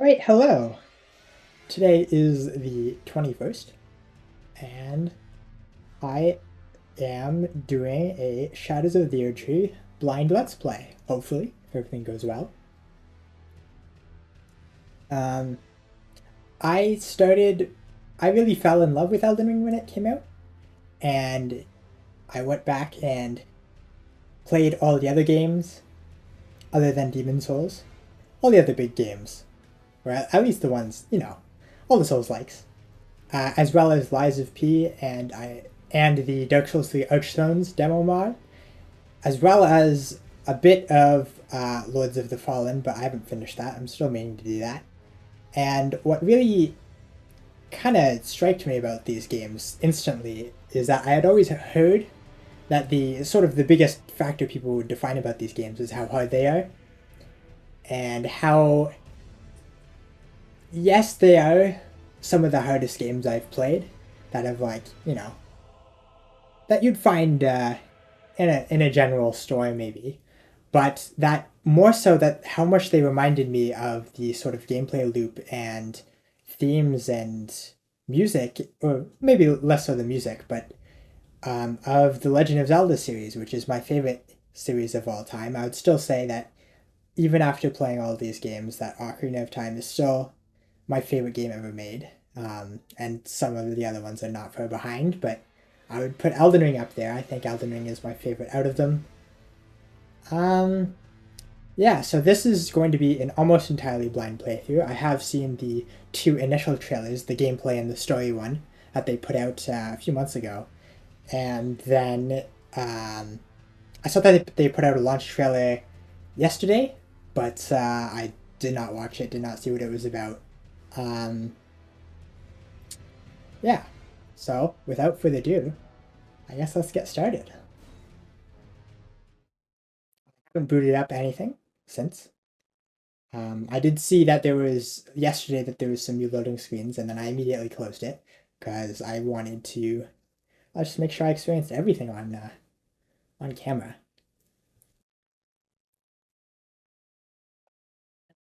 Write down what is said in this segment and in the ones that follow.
Right, hello. Today is the 21st, and I am doing a Shadows of the Erdtree blind Let's Play, hopefully, if everything goes well. Um, I really fell in love with Elden Ring when it came out, and I went back and played all the other games, other than Demon Souls, all the other big games, or at least the ones, all the Souls likes. As well as Lies of P and the Dark Souls 3 Archstones demo mod, as well as a bit of Lords of the Fallen, but I haven't finished that. I'm still meaning to do that. And what really kind of striked me about these games instantly is that I had always heard that the biggest factor people would define about these games is how hard they are, and how yes they are some of the hardest games I've played that have that you'd find in a general store maybe, but that more so that how much they reminded me of the sort of gameplay loop and themes and music, or maybe less so the music, but of the Legend of Zelda series, which is my favorite series of all time. I would still say that even after playing all of these games, that Ocarina of Time is still my favorite game ever made. And some of the other ones are not far behind, but I would put Elden Ring up there. I think Elden Ring is my favorite out of them. Um, yeah, so this is going to be an almost entirely blind playthrough. I have seen the two initial trailers, the gameplay and the story one, that they put out a few months ago. And then I saw that they put out a launch trailer yesterday, but I did not watch it, did not see what it was about. Um, yeah, so without further ado, I guess let's get started. I haven't booted up anything since. I did see that there was yesterday that there was some new loading screens, and then I immediately closed it because I wanted to just make sure I experienced everything on camera.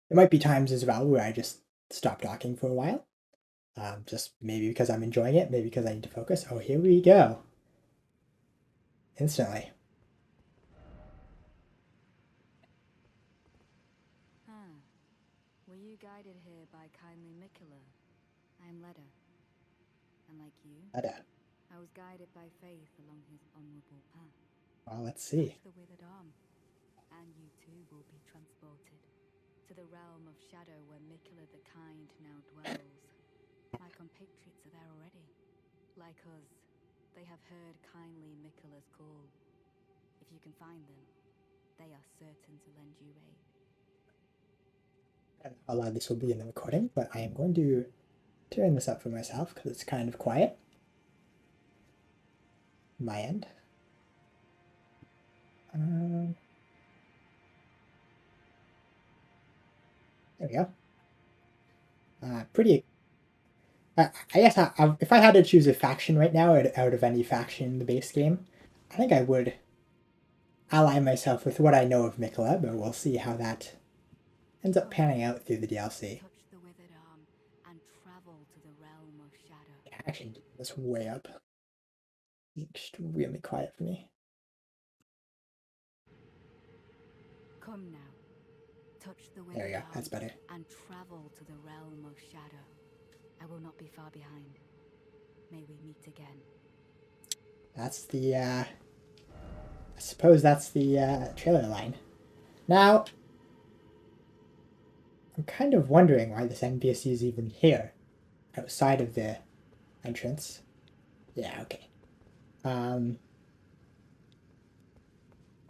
There might be times as well where I just stop talking for a while, just maybe because I'm enjoying it, maybe because I need to focus. Oh, here we go. Instantly. Ah, were you guided here by kindly Mikola? I am Leda, and like you, I was guided by faith along his honorable path. Well, let's see. Touch the withered arm, and you too will be transported to the realm of shadow where Mikola the Kind now dwells. My compatriots are there already. Like us, they have heard kindly Mikola's call. If you can find them, they are certain to lend you aid. A lot of this will be in the recording, but I am going to turn this up for myself because it's kind of quiet. My end. There we go. Pretty. I guess if I had to choose a faction right now out of any faction in the base game, I think I would ally myself with what I know of Mikola, but we'll see how that ends up panning out through the DLC. Touch the withered arm and travel to the realm of shadow. Yeah, actually, this way up. It's extremely quiet for me. Come now. Touch the withered There we go. arm That's better. and travel to the realm of shadow. I will not be far behind. May we meet again. That's the I suppose that's the trailer line. Now, I'm kind of wondering why this NPC is even here, outside of the entrance. Yeah, okay.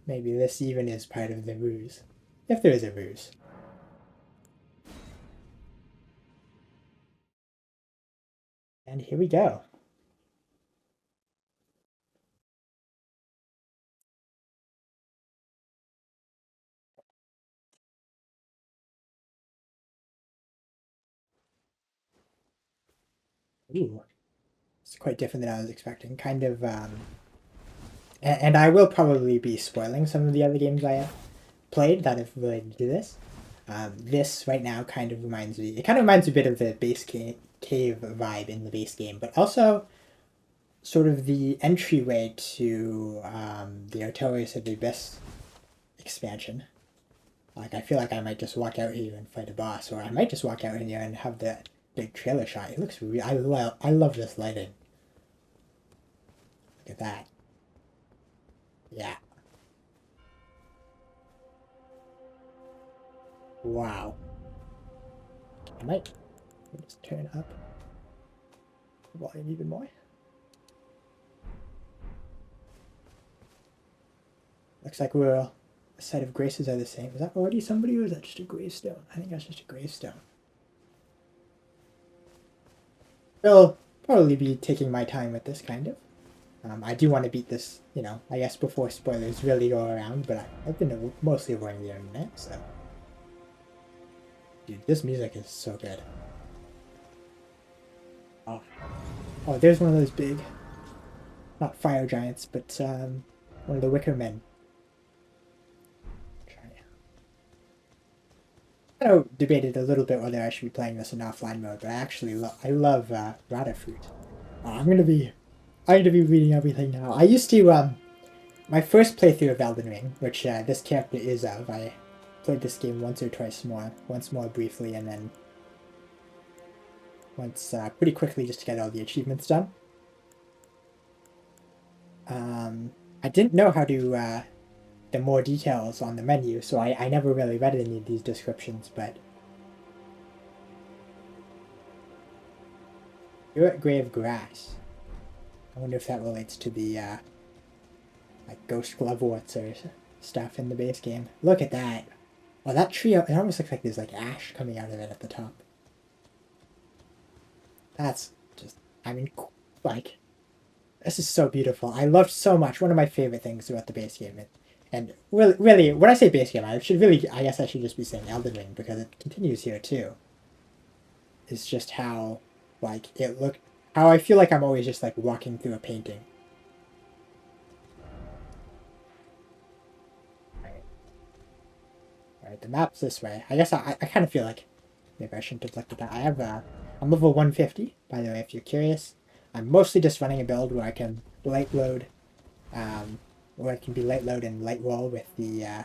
Maybe this even is part of the ruse, if there is a ruse. And here we go. Ooh, it's quite different than I was expecting. Kind of, and I will probably be spoiling some of the other games I have played that have related to this. This right now kind of reminds me. It kind of reminds me a bit of the cave vibe in the base game, but also sort of the entryway to the Artilleries of the Abyss expansion. Like, I feel like I might just walk out here and fight a boss, or I might just walk out here and have the big trailer shot. It looks really. I love this lighting. Look at that. Yeah. Wow. I might just turn up the volume even more. Looks like we're a set of graces are the same. Is that already somebody, or is that just a gravestone? I think that's just a gravestone. I'll probably be taking my time with this, kind of. I do want to beat this, you know, I guess before spoilers really go around, but I've been mostly avoiding the internet, so. Dude, this music is so good. Oh, oh, there's one of those big, not fire giants, but one of the Wicker Men. I know debated a little bit whether I should be playing this in offline mode, but I actually love Rada Fruit. Oh, I'm gonna be reading everything now. I used to my first playthrough of Elden Ring, which this character is of. I played this game once or twice more, once more briefly, and then once pretty quickly just to get all the achievements done. I didn't know how to the more details on the menu, so I never really read any of these descriptions, but you're at Grave Grass. I wonder if that relates to the like ghost gloveworts or stuff in the base game. Look at that. Oh, that tree, it almost looks like there's like ash coming out of it at the top. That's just, I mean, like, this is so beautiful. I loved so much. One of my favorite things about the base game. And really, when I say base game, I guess I should just be saying Elden Ring, because it continues here too. It's just how, like, how I feel like I'm always just like walking through a painting. Alright, the map's this way. I guess I kind of feel like maybe I shouldn't have looked at that. I'm level 150, by the way, if you're curious. I'm mostly just running a build where I can light load, where I can be light load and light roll with the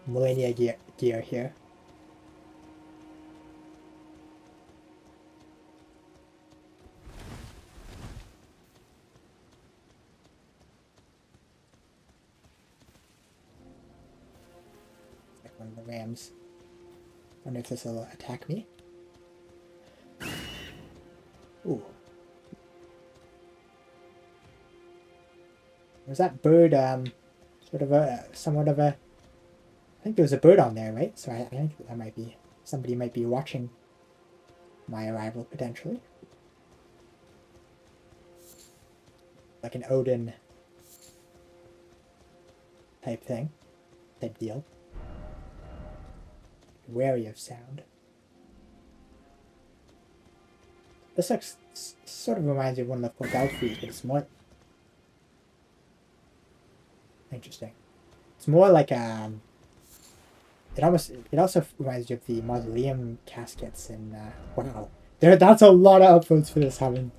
Millennia gear here. Like one of the rams. Wonder if this will attack me. Ooh. Was that bird somewhat of a... I think there was a bird on there, right? So I think that might be... Somebody might be watching my arrival, potentially. Like an Odin type thing. Type deal. Wary of sound. This looks... sort of reminds me of one of the Forgalfries, but it's more... Interesting. It's more like it also reminds you of the mausoleum caskets in wow. That's a lot of upvotes for this having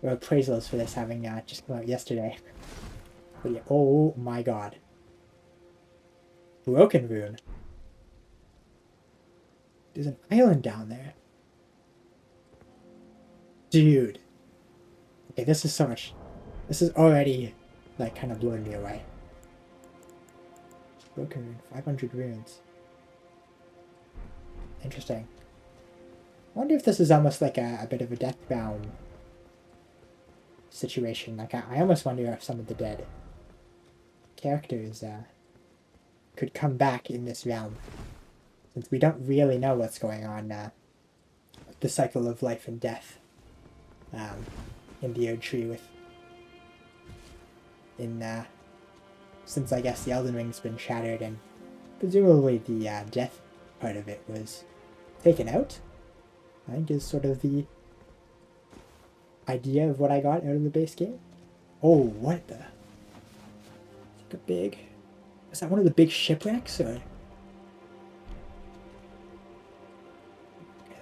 or appraisals for this having just come out yesterday. But yeah, oh my god. Broken Rune. There's an island down there. Dude. Okay, this is so much. This is already like kind of blowing me away. Broken Rune, 500 runes. Interesting. I wonder if this is almost like a bit of a deathbound situation. Like I almost wonder if some of the dead characters could come back in this realm, since we don't really know what's going on. The cycle of life and death in the Erdtree since I guess the Elden Ring's been shattered and presumably the death part of it was taken out. I think is sort of the idea of what I got out of the base game. Oh, what the? Like a big... Is that one of the big shipwrecks or...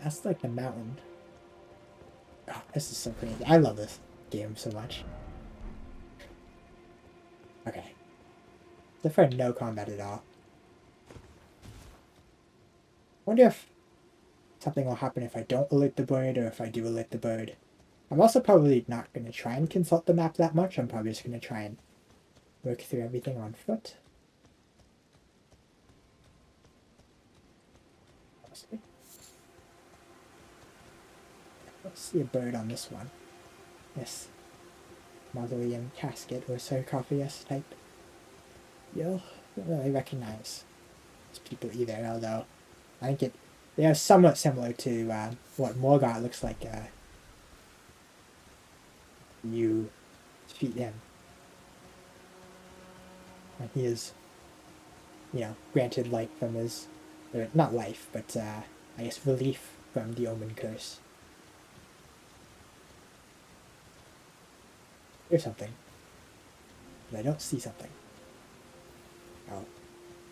That's like the mountain. Oh, this is so crazy. I love this game so much. Okay. So far, no combat at all. I wonder if something will happen if I don't alert the bird or if I do alert the bird. I'm also probably not going to try and consult the map that much. I'm probably just going to try and work through everything on foot. Honestly. Let's see a bird on this one. Yes. Mausoleum casket or sarcophagus type. You'll don't really recognize these people either, although I think they are somewhat similar to what Morgoth looks like you defeat him. And he is, granted life from his, or not life, but I guess relief from the Omen curse. There's something, but I don't see something. Oh,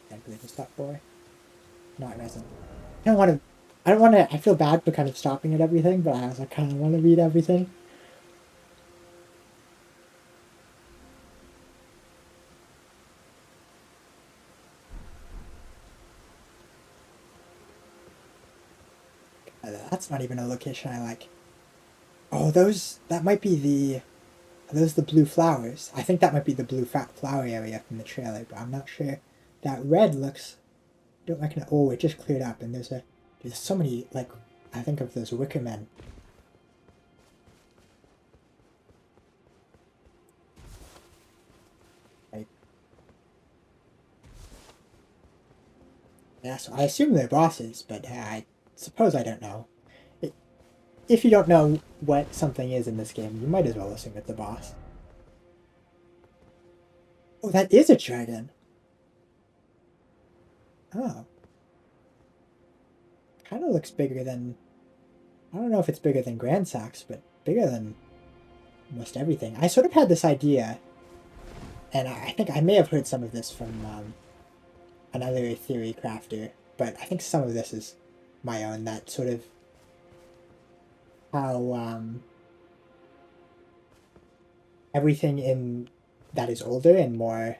can't believe it's that boy. No, it doesn't. I don't want to. I don't want to. I feel bad for kind of stopping at everything, but I also kind of want to read everything. That's not even a location I like. Oh, those. That might be the. Are those the blue flowers? I think that might be the blue flower area from the trailer, but I'm not sure. That red looks. Don't recognize. Oh, it just cleared up, and there's so many like. I think of those wicker men. Yeah, so I assume they're bosses, but I suppose I don't know. If you don't know what something is in this game, you might as well assume it's a boss. Oh, that is a dragon. Oh. Kind of looks bigger than... I don't know if it's bigger than Grand Sax, but bigger than almost everything. I sort of had this idea, and I think I may have heard some of this from another theory crafter, but I think some of this is my own, that sort of how everything in that is older and more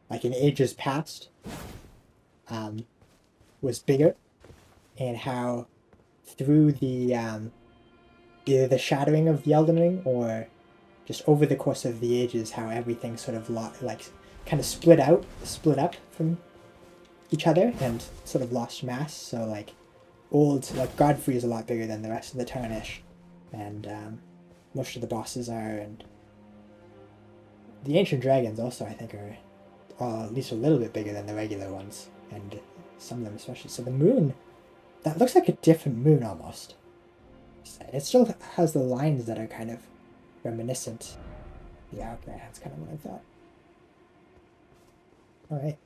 like in ages past um, was bigger, and how through the either the shadowing of the Elden Ring or just over the course of the ages, how everything sort of like kind of split up from each other and sort of lost mass. So like Godfrey is a lot bigger than the rest of the Tarnish, and most of the bosses are, and the ancient dragons also I think are at least a little bit bigger than the regular ones, and some of them especially. So the moon, that looks like a different moon almost. It still has the lines that are kind of reminiscent. Yeah, okay, that's kind of what I thought. All right.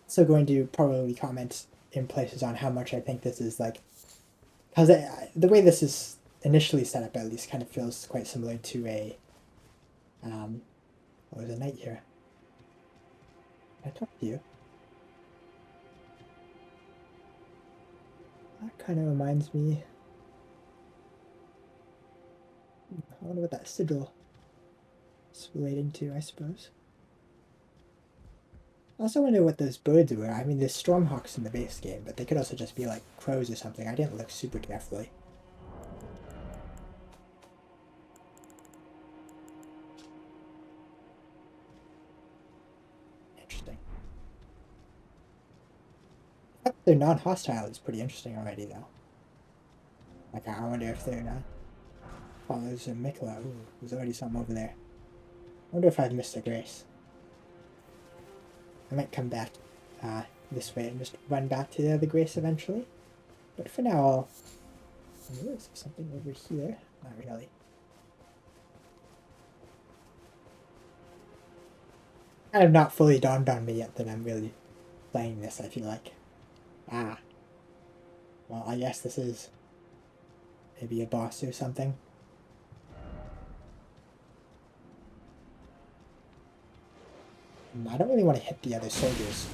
So going to probably comment in places on how much I think this is like, because the way this is initially set up at least kind of feels quite similar to a there's a knight here. Can I talk to you? That kind of reminds me. I wonder what that sigil is relating to, I suppose. I also wonder what those birds were. I mean, there's stormhawks in the base game, but they could also just be like crows or something. I didn't look super carefully. Interesting. The fact that they're non-hostile is pretty interesting already, though. Like, I wonder if they're not. Oh, there's a Mikla. Ooh, there's already some over there. I wonder if I've missed a grace. I might come back this way and just run back to the other grace eventually. But for now, I'll... Oh, is there something over here? Not really. Kind of not fully dawned on me yet that I'm really playing this, I feel like. Ah. Well, I guess this is maybe a boss or something. I don't really want to hit the other soldiers.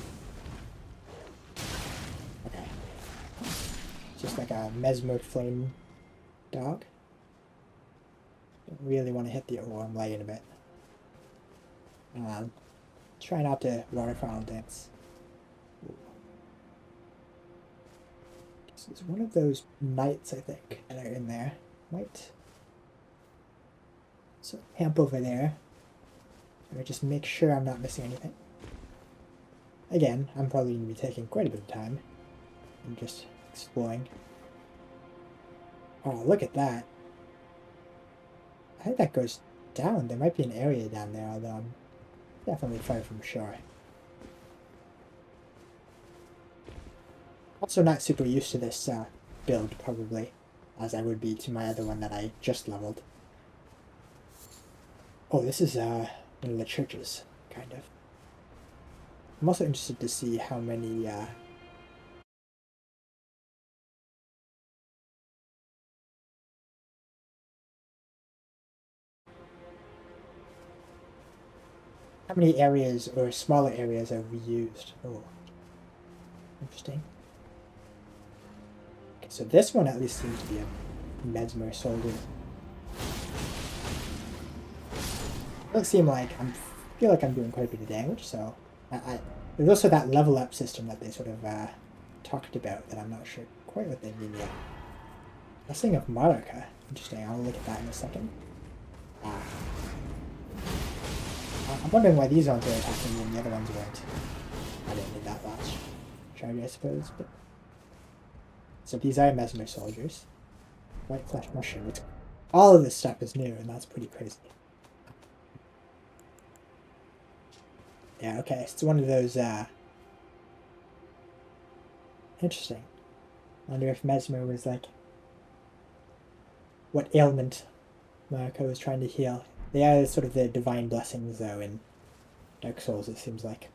just like a mesmer flame dog. Don't really want to hit the... Oh, I'm lagging a bit. Try not to waterfowl dance. This is one of those knights, I think, that are in there. Might. So camp over there. Or just make sure I'm not missing anything. Again, I'm probably going to be taking quite a bit of time. And just exploring. Oh, look at that. I think that goes down. There might be an area down there, although I'm definitely far from shore. Also not super used to this build, probably, as I would be to my other one that I just leveled. Oh, this is one of the churches, kind of. I'm also interested to see how many how many areas or smaller areas are reused. Oh, interesting. Okay, so this one at least seems to be a mesmer soldier. It does seem like I feel like I'm doing quite a bit of damage, so there's also that level up system that they sort of talked about that I'm not sure quite what they mean yet. Blessing of Marika. Interesting, I'll look at that in a second. I'm wondering why these ones are attacking me and the other ones weren't. I didn't need that last charge, I suppose, but... So these are mesmer soldiers. White flesh mushroom. All of this stuff is new, and that's pretty crazy. Yeah, okay, it's one of those, interesting. I wonder if mesmer was like... what ailment Marika was trying to heal. They are sort of the divine blessings, though, in Dark Souls, it seems like.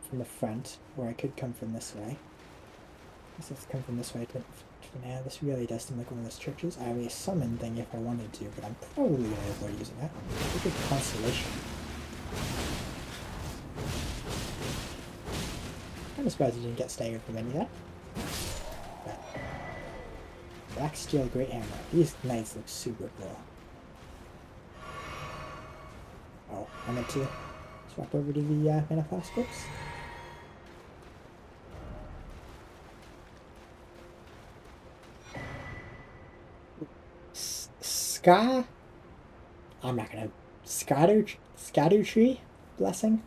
From the front, or I could come from this way. Let's come from this way to now. This really does seem like one of those churches. I have a summon thing if I wanted to, but I'm probably going to avoid using that. Look at Constellation. I'm surprised you didn't get staggered from any of that. But Black Steel Great Hammer. These knights look super cool. Oh, I meant to swap over to the Manifest books. Ska? I'm not gonna... Erdtree? Blessing?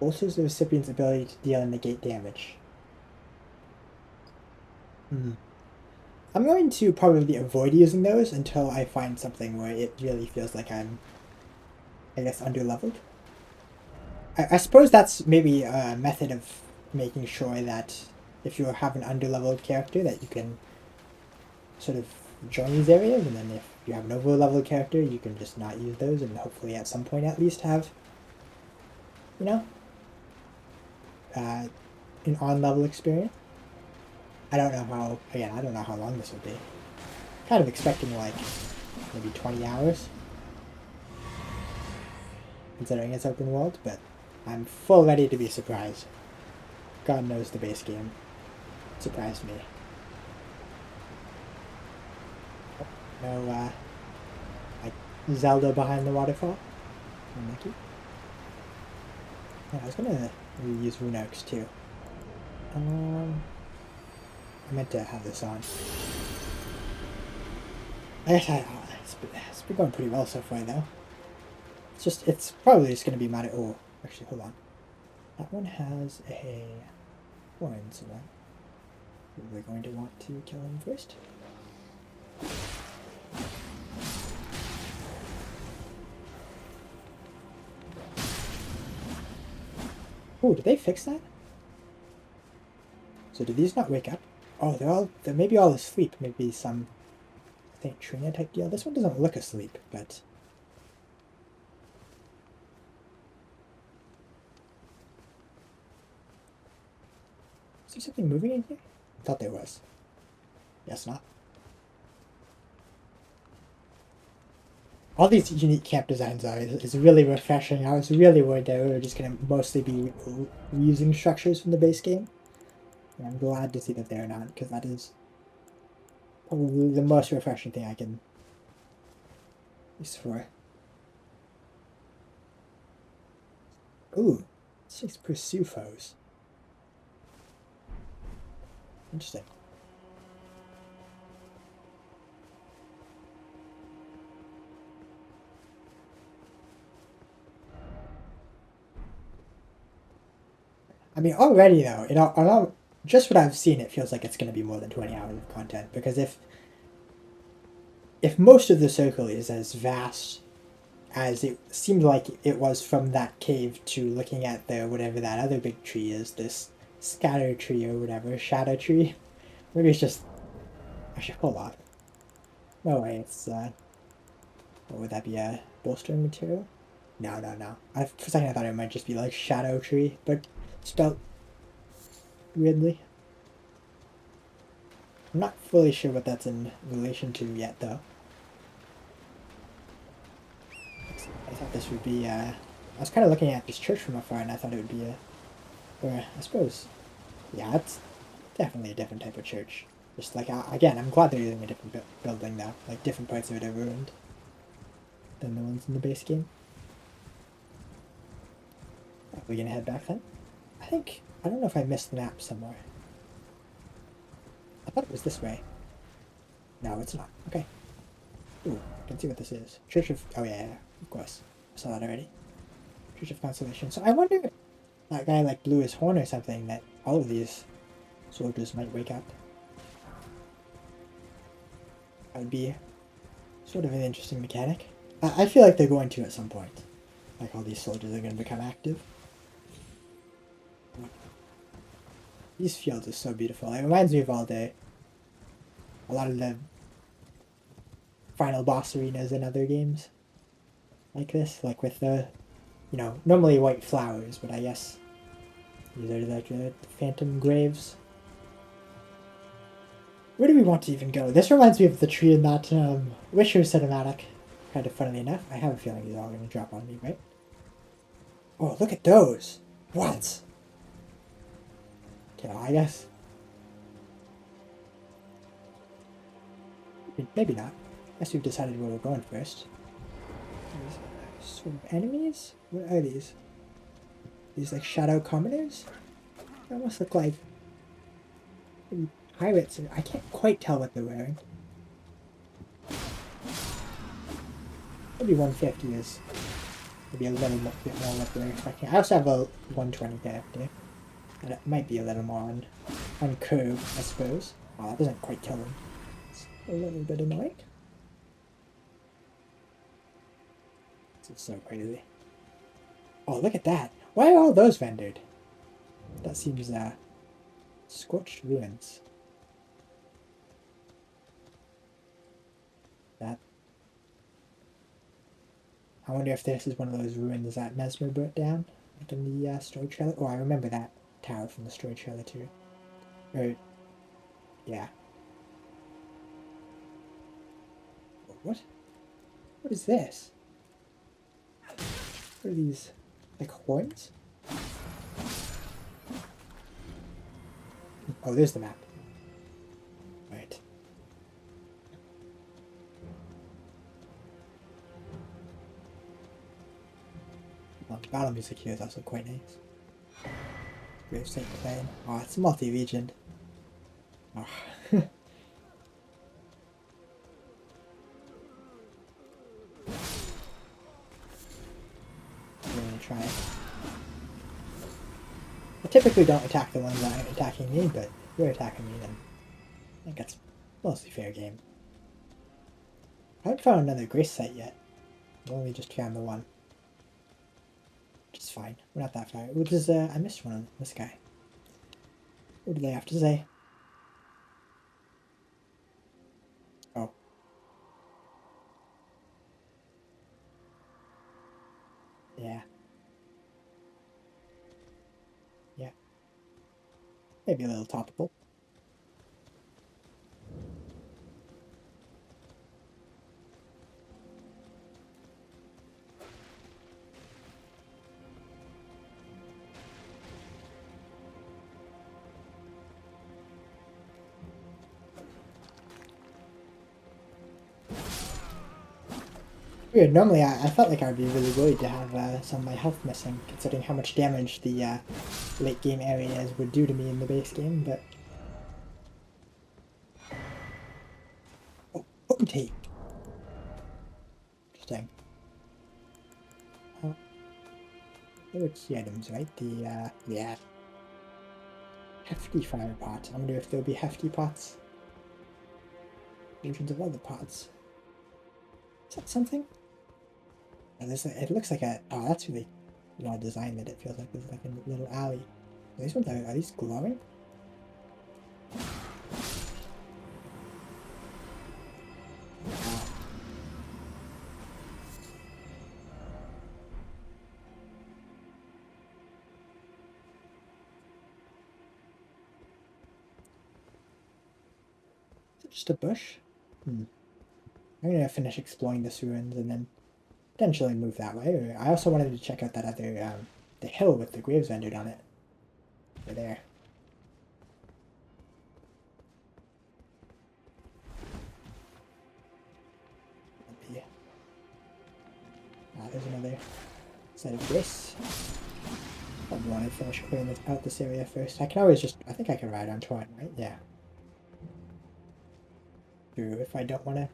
Alters the recipient's ability to deal and negate damage. I'm going to probably avoid using those until I find something where it really feels like I'm, I guess, underleveled. I suppose that's maybe a method of making sure that if you have an underleveled character that you can sort of join these areas, and then if you have an overleveled character you can just not use those and hopefully at some point at least have, you know, an on-level experience. I don't know how, again, I don't know how long this will be. Kind of expecting like maybe 20 hours, considering it's open world, but I'm full ready to be surprised. God knows the base game surprised me. No, like Zelda behind the waterfall. Mickey. Yeah, I was gonna use Rune Oaks too. I meant to have this on. I guess it's been going pretty well so far though. It's probably just gonna be mad at... Oh, actually, hold on. That one has a horn, so we're going to want to kill him first. Oh, did they fix that? So did these not wake up? Oh, they're maybe all asleep. Maybe some Saint Trina type deal. This one doesn't look asleep, but... Is there something moving in here? I thought there was. Guess not. all these unique camp designs are is really refreshing. I was really worried that we were just gonna mostly be reusing structures from the base game. And I'm glad to see that they're not, because that is probably the most refreshing thing I can use for. Ooh, 6 pursue foes. Interesting. I mean, already though, just what I've seen, it feels like it's going to be more than 20 hours of content. Because if most of the circle is as vast as it seemed like it was from that cave to looking at the whatever that other big tree is, this scatter tree or whatever, shadow tree, maybe it's just actually hold on. No way, it's what would that be, a bolstering material? No, no, no. For a second I thought it might just be like shadow tree, but spelled weirdly. I'm not fully sure what that's in relation to yet, though. I thought this would be, I was kind of looking at this church from afar, and I thought it would be or I suppose, yeah, it's definitely a different type of church. Just like, again, I'm glad they're using a different building now. Like, different parts of it are ruined than the ones in the base game. Are we gonna head back then? I don't know if I missed the map somewhere. I thought it was this way. No, it's not. Okay. Ooh, I can see what this is. Church of, oh yeah, of course. I saw that already. Church of Consolation. So I wonder if that guy like blew his horn or something, that all of these soldiers might wake up. That would be sort of an interesting mechanic. I feel like they're going to at some point. Like all these soldiers are going to become active. These fields are so beautiful. It reminds me of a lot of the final boss arenas in other games like this, like with the, normally white flowers, but I guess these are like the phantom graves. Where do we want to even go? This reminds me of the tree in that Witcher cinematic. Kind of funnily enough. I have a feeling these are all going to drop on me, right? Oh, look at those! What? Okay, well, I guess. Maybe not. I guess we've decided where we're going first. These sort of enemies? What are these? These like shadow commoners? They almost look like maybe pirates. I can't quite tell what they're wearing. Maybe 150 is maybe a little bit more what we're expecting. I also have a 120 character. And it might be a little more on curve, I suppose. Oh, that doesn't quite kill him. It's a little bit annoying. This is so crazy. Oh, look at that. Why are all those rendered? That seems, scorched ruins. That. I wonder if this is one of those ruins that Mesmer burnt down, like in the story trailer. Oh, I remember that tower from the story trailer too. Or, yeah. What? What is this? What are these? Like horns? Oh, there's the map. Right. Well, the battle music here is also quite nice. Grave St. Plain. Oh, it's multi-region. Oh. I'm gonna try it. I typically don't attack the ones that aren't attacking me, but if you're attacking me, then I think that's mostly fair game. I haven't found another grace site yet. I've only just found the one. Which is fine. We're not that far. Which is, I missed one on this guy. What do they have to say? Oh. Yeah. Yeah. Maybe a little topical. Weird. Normally, I felt like I would be really worried to have some of my health missing, considering how much damage the late game areas would do to me in the base game, but... Oh, potentate! Interesting. There were key items, right? Yeah. Hefty fire pot. I wonder if there'll be hefty pots. Versions of other pots. Is that something? Oh, it looks like a... Oh, that's really well designed that it feels like there's like a little alley. These ones are these glowing? Wow. Is it just a bush? I'm gonna finish exploring this ruins and then potentially move that way. I also wanted to check out that other, the hill with the graves rendered on it. Over there. There's another side of this. Probably want to finish clearing out this area first. I can always just... I think I can ride on Torrent, right? Yeah. True, if I don't want to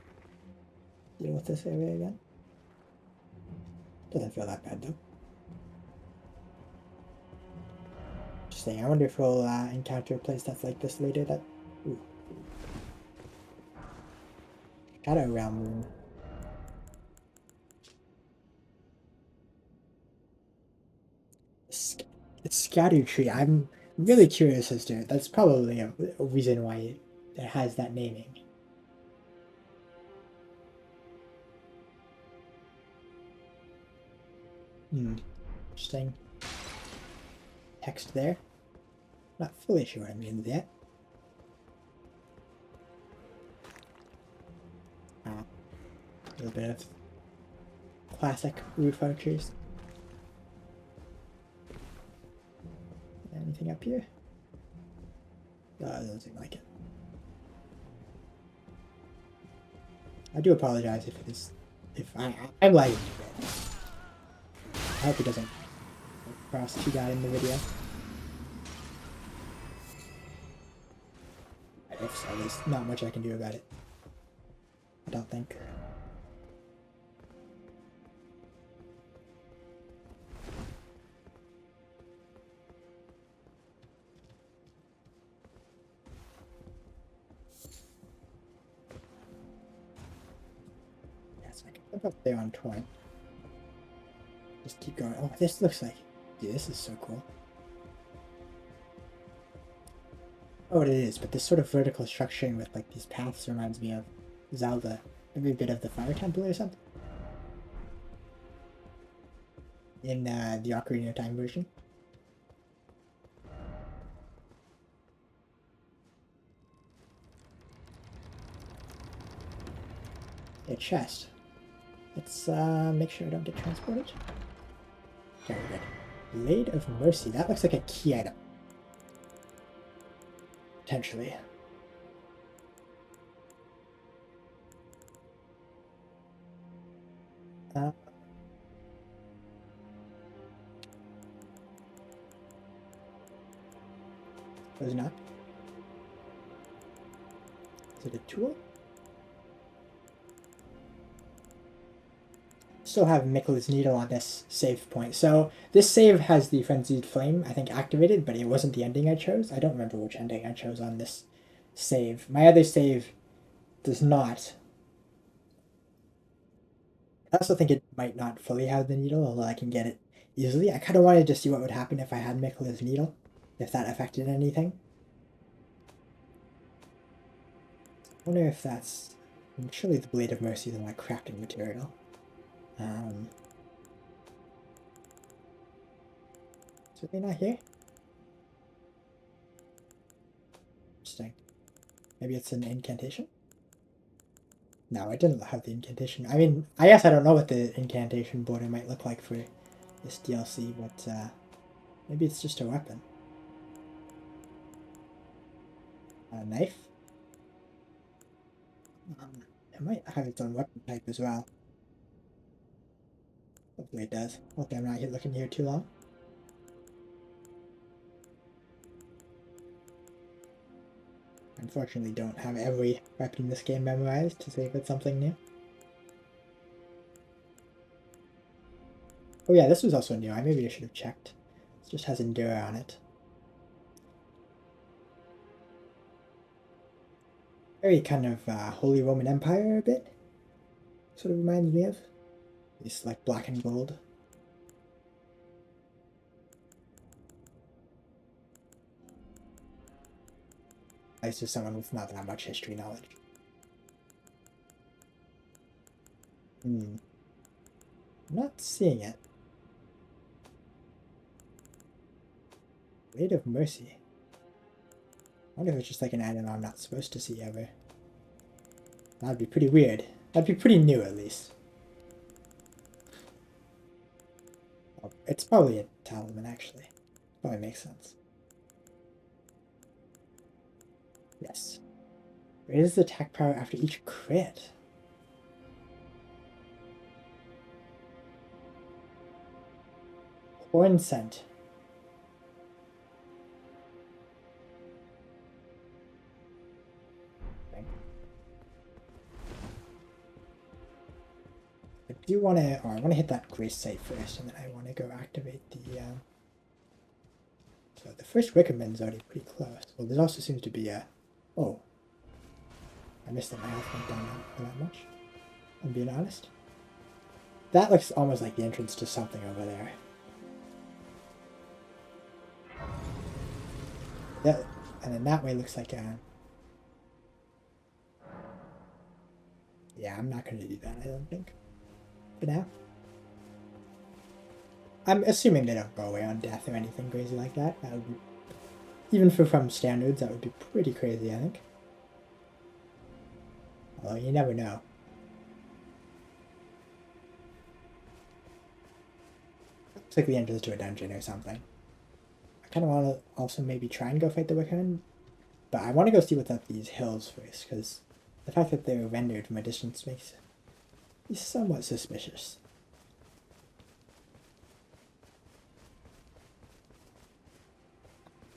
deal with this area again. Doesn't feel that bad, though. Just saying, I wonder if we'll encounter a place that's like this later that... Ooh. Shadow Realm room. It's Erdtree. I'm really curious as to... That's probably a reason why it has that naming. Interesting. Text there. Not fully sure what it means yet. A little bit of classic roof archers. Anything up here? No, it doesn't seem like it. I do apologize if it is... I'm lagging a bit. I hope it doesn't cross too bad in the video. If so, there's not much I can do about it. I don't think. Yes, I can flip up there on Torrent. Just keep going. Oh, this looks like... Dude, this is so cool. Oh, it is, but this sort of vertical structuring with like these paths reminds me of Zelda. Maybe a bit of the Fire Temple or something. In the Ocarina of Time version. A chest. Let's make sure I don't get transported. Okay, we're good. Blade of Mercy. That looks like a key item. Potentially. Was it not? Is it a tool? Still have Mikla's Needle on this save point. So this save has the Frenzied Flame, I think, activated, but it wasn't the ending I chose. I don't remember which ending I chose on this save. My other save does not. I also think it might not fully have the needle, although I can get it easily. I kind of wanted to see what would happen if I had Mikla's Needle, if that affected anything. I wonder if that's... Surely the Blade of Mercy is my crafting material. Certainly not here. Interesting. Maybe it's an incantation? No, it didn't have the incantation. I mean, I guess I don't know what the incantation border might look like for this DLC, but maybe it's just a weapon. A knife? It might have its own weapon type as well. Hopefully it does. Hopefully I'm not looking here too long. Unfortunately, don't have every weapon in this game memorized to save it something new. Oh yeah, this was also new. Maybe I should have checked. It just has Endura on it. Very kind of Holy Roman Empire a bit. Sort of reminds me of. It's like black and gold. As to someone with not that much history knowledge. I'm not seeing it. Blade of Mercy. I wonder if it's just like an item I'm not supposed to see ever. That'd be pretty weird. That'd be pretty new at least. Oh, it's probably a talisman actually. Probably makes sense. Yes. Raises attack power after each crit. Horn scent. I do want to, or I want to hit that grace site first, and then I want to go activate the. So the first recommend's already pretty close. Well, there also seems to be a. Oh. I missed that my health went down that much. I'm being honest. That looks almost like the entrance to something over there. That, and then that way looks like a. Yeah, I'm not going to do that, I don't think. For now. I'm assuming they don't go away on death or anything crazy like that. That would be, even for from standards, that would be pretty crazy, I think. Although you never know. Looks like the entrance to a dungeon or something. I kind of want to also maybe try and go fight the Wiccan, but I want to go see what's up these hills first, because the fact that they're rendered from a distance makes me somewhat suspicious.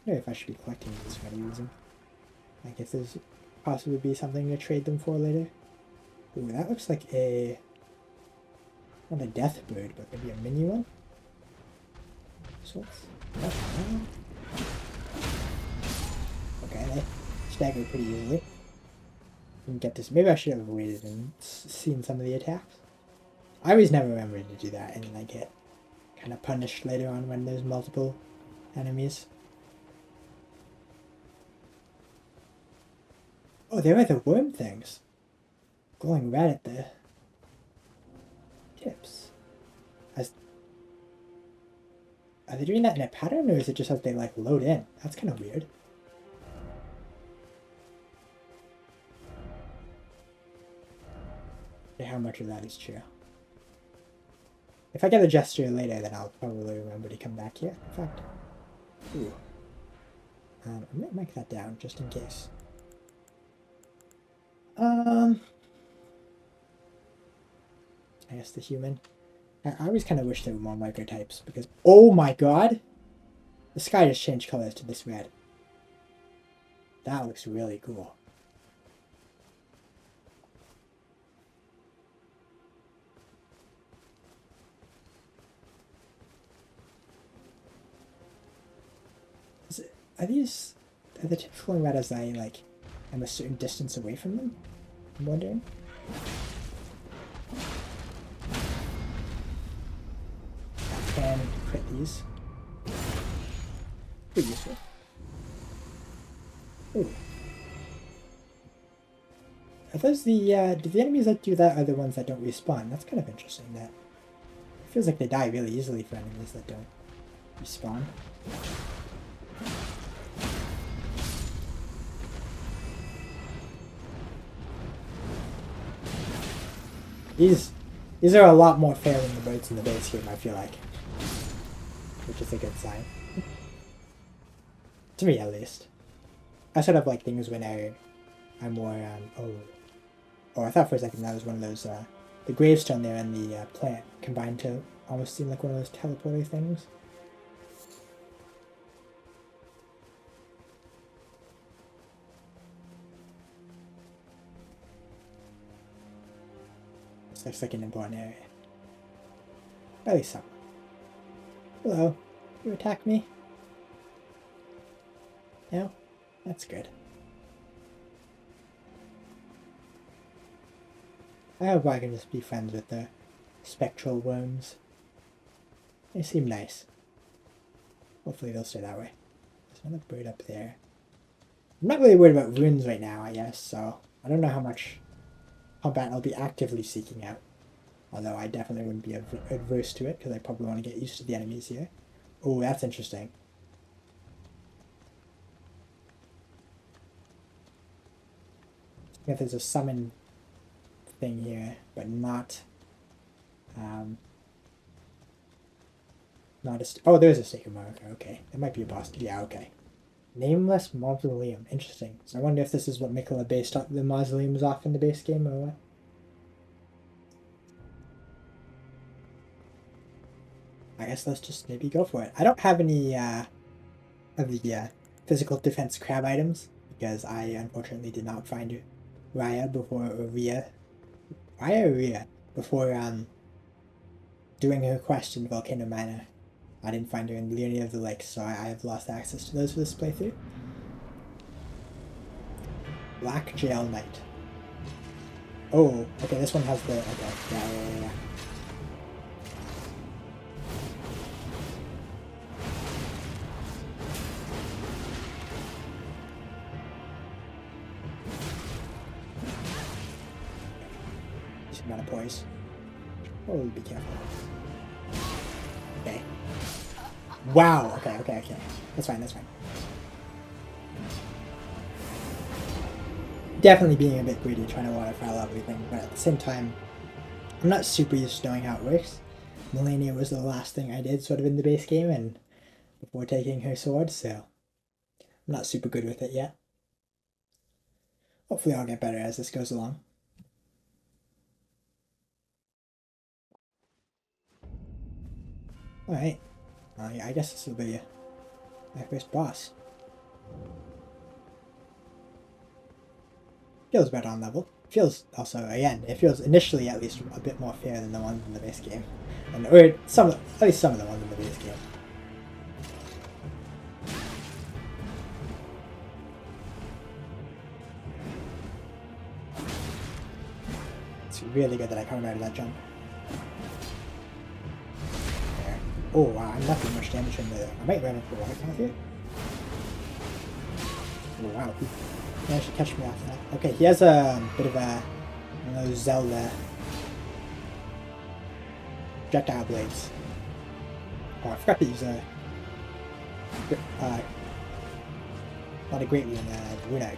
I wonder if I should be collecting these for any reason. Like if there's possibly be something to trade them for later. Ooh, that looks like a... not a death bird, but maybe a mini one? Sorts. Okay, they stagger pretty easily. Can get this. Maybe I should have waited and seen some of the attacks. I always never remember to do that, and then I get kind of punished later on when there's multiple enemies. Oh, they were the worm things. Glowing red at the tips. Are they doing that in a pattern, or is it just as they like load in? That's kind of weird. How much of that is true? If I get a gesture later, then I'll probably remember to come back here. In fact, ooh. I might mark that down just in case. I guess the human. I always kind of wish there were more microtypes because, oh my god! The sky just changed colors to this red. That looks really cool. Are the tips glowing red as I, like, am a certain distance away from them? I'm wondering. I can crit these. Pretty useful. Ooh. Are those the, do the enemies that do that are the ones that don't respawn? That's kind of interesting, that it feels like they die really easily for enemies that don't respawn. These are a lot more fair than the birds in the base game, I feel like. Which is a good sign. To me, at least. I sort of like things when I'm more, oh, I thought for a second that was one of those, the gravestone there and the plant combined to almost seem like one of those teleporter things. This looks like an important area. At least some. Hello. You attack me? No? That's good. I hope I can just be friends with the spectral worms. They seem nice. Hopefully they'll stay that way. There's another bird up there. I'm not really worried about runes right now, I guess, so I don't know how much combat I'll be actively seeking out. Although I definitely wouldn't be adverse to it, because I probably want to get used to the enemies here. Oh, that's interesting. If there's a summon thing here, but not a oh, there's a sacred marker. Okay, it might be a boss. Yeah, okay. Nameless mausoleum. Interesting. So I wonder if this is what Mikola based the mausoleums off in the base game, or what. I guess let's just maybe go for it. I don't have any of the physical defense crab items because I unfortunately did not find Raya before Raya before doing her quest in Volcano Manor. I didn't find her in Leonie of the Lake, so I have lost access to those for this playthrough. Black Jail Knight. Oh, okay, this one has the... Okay, yeah. Just amount of poise. Oh, be careful. Okay. Wow, okay. That's fine. Definitely being a bit greedy, trying to waterfowl everything, but at the same time, I'm not super used to knowing how it works. Melania was the last thing I did sort of in the base game and before taking her sword, so I'm not super good with it yet. Hopefully I'll get better as this goes along. Alright, I guess this will be my first boss. Feels better on level. Feels also, again, it feels initially at least a bit more fair than the ones in the base game. Or at least some of the ones in the base game. It's really good that I come out of that jump. There. Oh wow, I'm not doing much damage in the... I might run up the water path here. Oh wow, he managed to catch me off that. Okay, he has a bit of a... one of those Zelda... projectile blades. Oh, I forgot to use a... not a great rune, rune egg.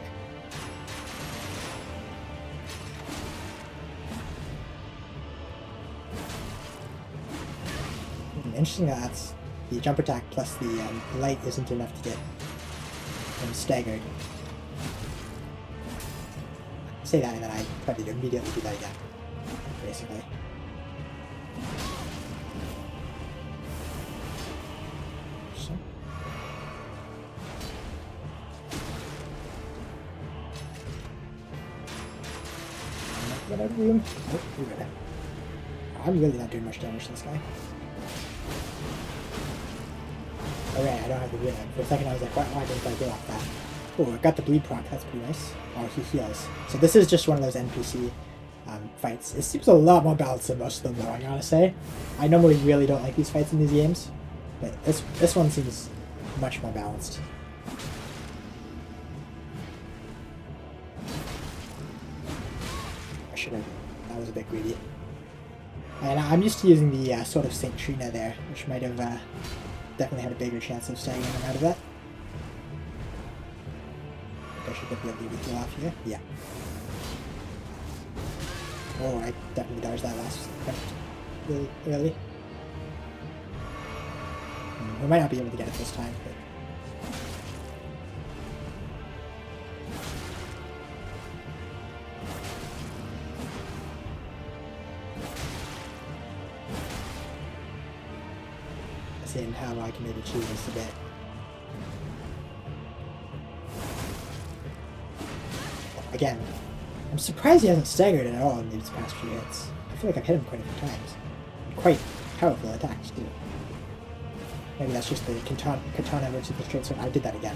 Interesting that that's the jump attack plus the light isn't enough to get him staggered. I say that and then I try to immediately do that again, basically. So. I'm not gonna room. Oh, we're good. I'm really not doing much damage to this guy. Okay, I don't have the rune. For a second I was like, why didn't I go off that? Oh, I got the bleed proc, that's pretty nice. Oh, he heals. So this is just one of those NPC fights. It seems a lot more balanced than most of them though, I gotta say. I normally really don't like these fights in these games, but this one seems much more balanced. I should have... that was a bit greedy. And I'm used to using the Sword of St. Trina there, which might have definitely had a bigger chance of staying in and out of that. I think I should get the ability to off here. Yeah. Oh, I definitely dodged that last attempt really early. We might not be able to get it this time, but... seeing how I can maybe choose this a bit. Again, I'm surprised he hasn't staggered at all in these past few hits. I feel like I've hit him quite a few times. Quite powerful attacks, too. Maybe that's just the katana versus the straight sword. I did that again.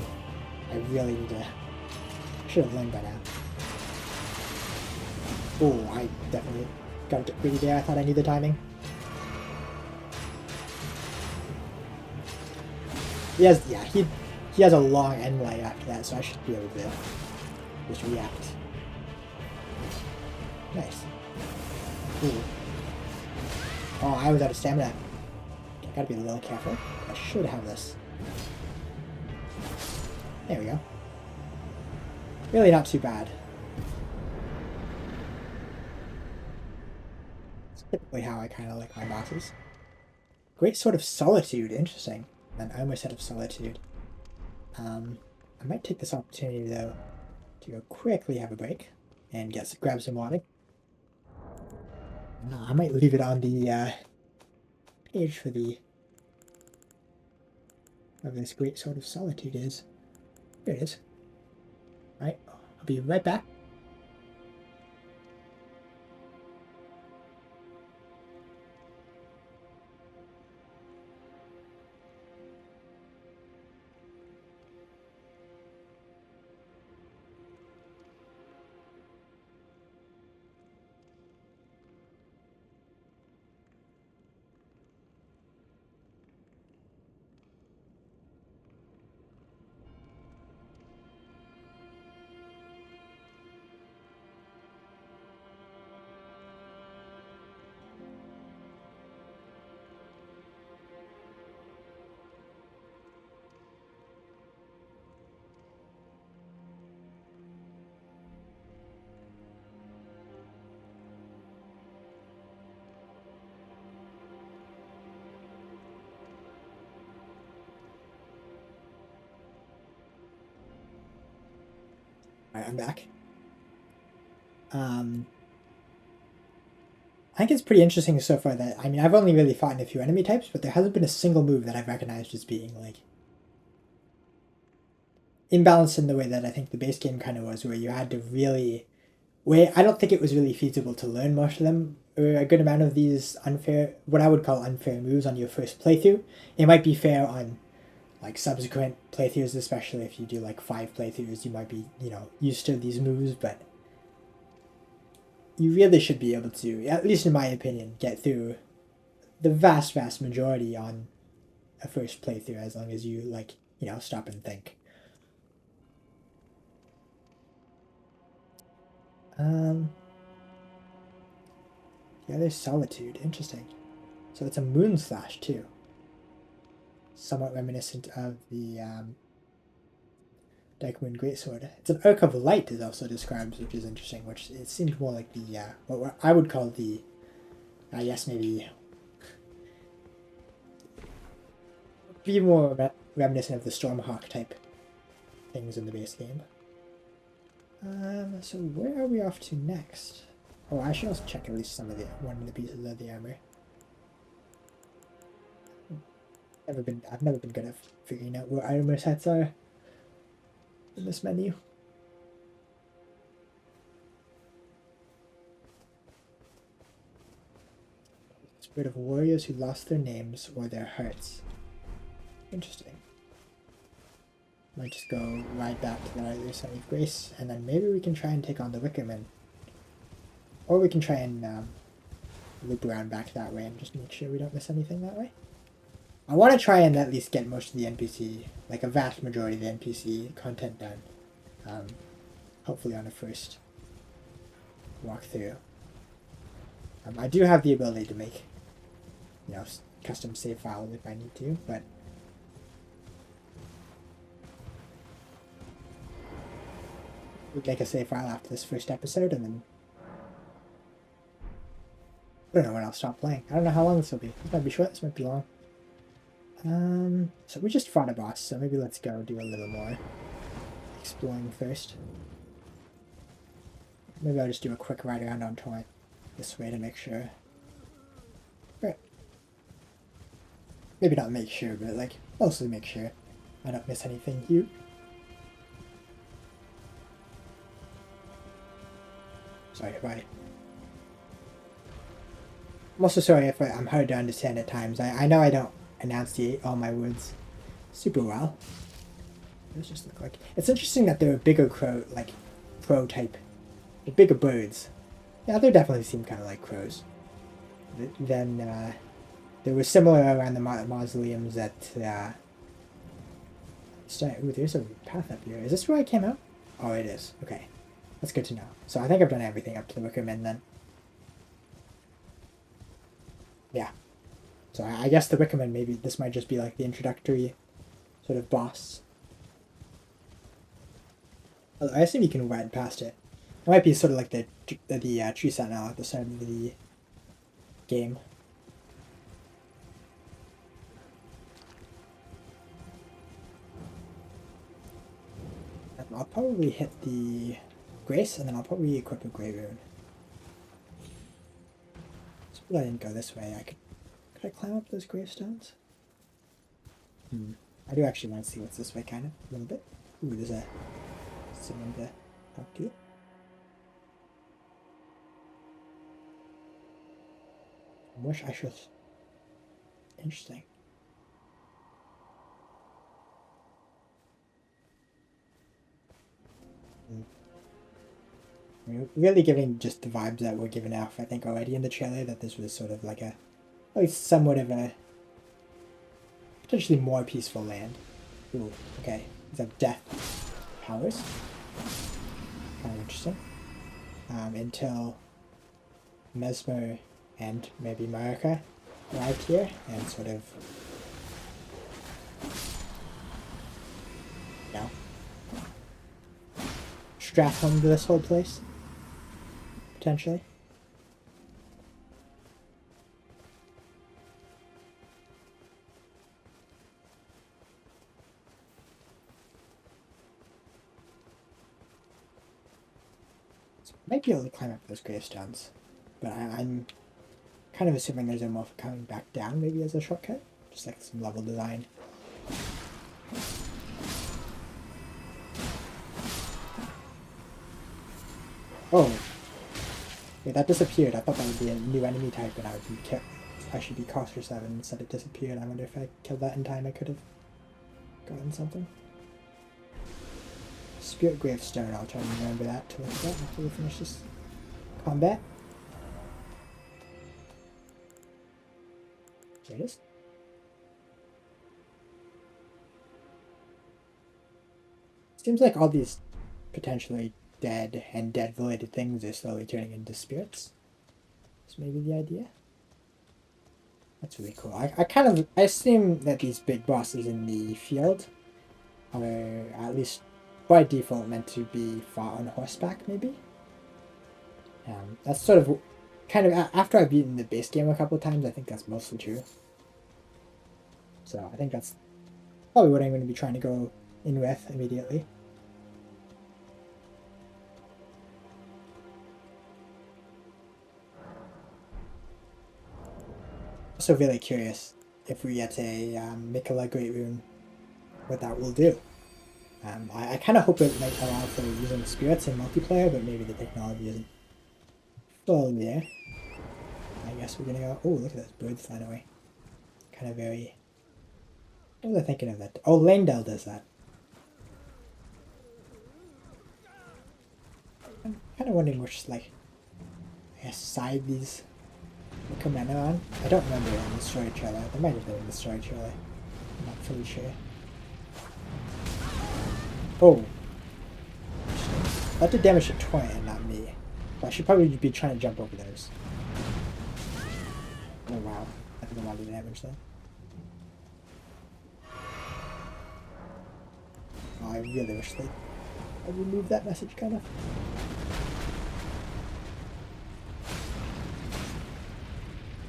I really need to... I should have learned by now. Oh, I definitely got a bit greedy there. I thought I knew the timing. He has a long end lag after that, so I should be able to just react. Nice. Ooh. Oh, I was out of stamina. I gotta be a little careful. I should have this. There we go. Really not too bad. It's typically how I kind of like my bosses. Great Sword of Solitude, interesting. And I almost said of Solitude. I might take this opportunity though to go quickly have a break and grab some water. I might leave it on the page for the whatever this Great Sword of Solitude is. Here it is. Right, I'll be right back. Alright, I'm back. I think it's pretty interesting so far that, I mean, I've only really fought in a few enemy types, but there hasn't been a single move that I've recognized as being, like, imbalanced in the way that I think the base game kind of was, where you had to really... I don't think it was really feasible to learn most of them, or a good amount of these unfair, what I would call unfair moves on your first playthrough. It might be fair on, like, subsequent playthroughs, especially if you do, like, 5 playthroughs, you might be, you know, used to these moves, but you really should be able to, at least in my opinion, get through the vast majority on a first playthrough, as long as you, like, you know, stop and think. Yeah, there's Solitude. Interesting. So it's a Moon Slash, too. Somewhat reminiscent of the Dark Moon Greatsword. It's an Arc of Light, is also described, which is interesting, which it seems more like the, what I would call the, I guess maybe, be more reminiscent of the Stormhawk type things in the base game. So where are we off to next? Oh, I should also check at least one of the pieces of the armor. I've never been good at figuring out where armor sets are in this menu. Spirit of warriors who lost their names or their hearts. Interesting. Might just go right back to the Other Side of Grace, and then maybe we can try and take on the Wickerman. Or we can try and loop around back that way and just make sure we don't miss anything that way. I want to try and at least get most of the NPC, like a vast majority of the NPC content done. Hopefully on a first walkthrough. I do have the ability to make, you know, custom save files if I need to, but we'll make a save file after this first episode, and then I don't know when I'll stop playing. I don't know how long this will be. This might be short, this might be long. So we just fought a boss, so maybe let's go do a little more exploring first. Maybe I'll just do a quick ride around on Torrent this way to make sure. Right. maybe not make sure, but like mostly make sure I don't miss anything huge. Sorry, bye. I'm also sorry if I'm hard to understand at times. I know I don't enunciate all my words super well. Those just look like... It's interesting that there are bigger crow, like, crow type. The bigger birds. Yeah, they definitely seem kind of like crows. Then, they were similar around the mausoleums at, ooh, there's a path up here. Is this where I came out? Oh, it is. Okay. That's good to know. So I think I've done everything up to the Wickerman then. Yeah. So I guess the Wickerman, maybe this might just be like the introductory sort of boss. I assume you can ride past it. It might be sort of like the tree sentinel at the start of the game. I'll probably hit the Grace, and then I'll probably equip a Grey Rune. So I didn't go this way. Could I climb up those gravestones? I do actually want to see what's this way, kind of, a little bit. Ooh, there's someone to talk to. I wish I should. Interesting. We're really giving just the vibes that we're giving off, I think, already in the trailer, that this was sort of like at least somewhat of a potentially more peaceful land. Ooh, okay. These have death powers. Kind of interesting. Until Mesmer and maybe Marika arrived here and sort of, you know, strap home to this whole place. Potentially. So I might be able to climb up those gravestones, but I'm kind of assuming there's a more for coming back down, maybe as a shortcut, just like some level design. Oh, wait, that disappeared. I thought that would be a new enemy type, and I should be cautious of it. Instead, it disappeared. I wonder if I killed that in time, I could have gotten something. Spirit Gravestone. I'll try and remember that to look at after we finish this combat. There it is. Seems like all these potentially dead and dead-related things are slowly turning into spirits. That's maybe the idea. That's really cool. I assume that these big bosses in the field are at least by default meant to be fought on horseback, maybe. That's sort of kind of after I've beaten the base game a couple of times. I think that's mostly true. So I think that's probably what I'm going to be trying to go in with immediately. Also really curious if we get a Mikola Great Rune, what that will do. I kind of hope it might allow for using spirits in multiplayer, but maybe the technology isn't fully there. I guess we're gonna go. Oh, look at those birds flying away. Kind of very. What was I thinking of that? Oh, Langdell does that. I'm kind of wondering which, like, I guess, side these will come in on. I don't remember in the story trailer. There might have been in the story trailer. I'm not fully sure. Oh. That did damage to Toy and not me. So I should probably be trying to jump over those. Oh wow. I did a lot of damage there. Oh, I really wish I removed that message, kind of.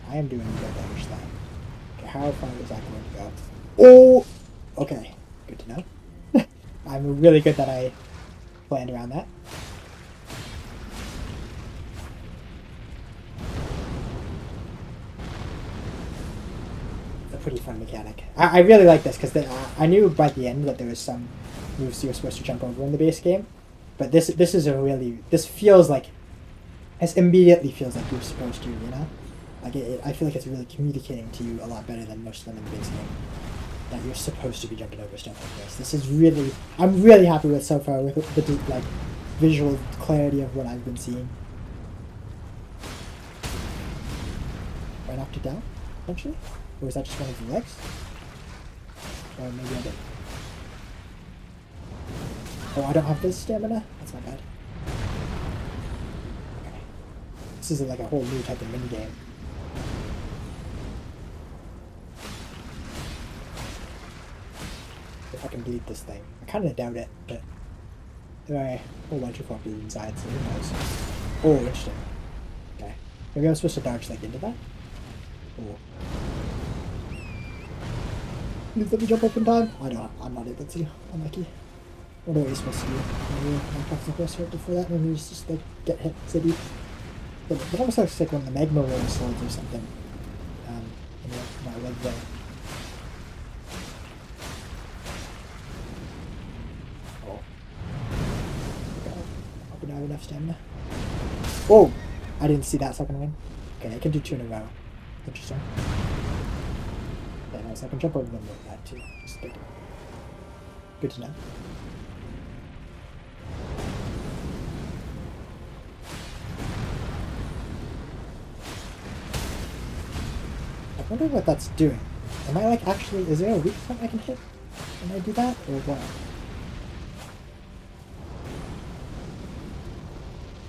I am doing good damage then. Okay, how far is that going to go? Oh! Okay, good to know. I'm really good that I planned around that. pretty fun mechanic. I really like this because I knew by the end that there was some moves you were supposed to jump over in the base game, but this is a really, this feels like, it immediately feels like you're supposed to, you know? Like I feel like it's really communicating to you a lot better than most of them in the base game, that you're supposed to be jumping over stuff like this. This is really, I'm really happy with so far with the like visual clarity of what I've been seeing. I knocked it down, eventually? Or was that just one of the legs? Or maybe I did. Oh, I don't have this stamina? That's not bad. Okay. This is like a whole new type of minigame. If I can bleed this thing. I kind of doubt it, but there are a whole bunch of corpses inside, so who knows. Oh, interesting. Okay. Maybe I'm supposed to dodge like into that? Oh. Please let me jump up in time. I'm not able to. Unlucky. What are we supposed to do? Maybe knock off the horse right before that, maybe just like get hit city. But it almost looks like one of the magma rolling swords or something. In my leg there. Oh. Okay. Hope we don't have enough stamina. Whoa! I didn't see that second one. Okay, I can do 2 in a row. Interesting. Yeah, nice. I can jump over them like that too. Just good. Good to know. I wonder what that's doing. Am I like actually, is there a weak point I can hit when I do that, or what?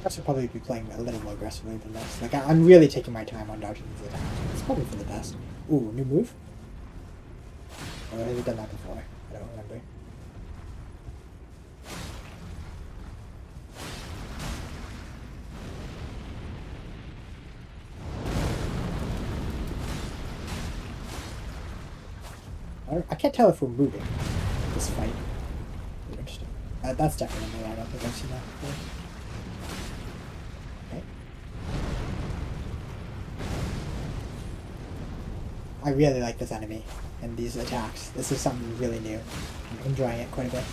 I should probably be playing a little more aggressively than this. Like, I'm really taking my time on dodging these attacks. It's probably for the best. Ooh, new move? Or have we done that before? I don't remember. I can't tell if we're moving this fight. Ooh, interesting. That's definitely new. I don't think I've seen that before. Okay. I really like this enemy and these attacks. This is something really new. I'm enjoying it quite a bit.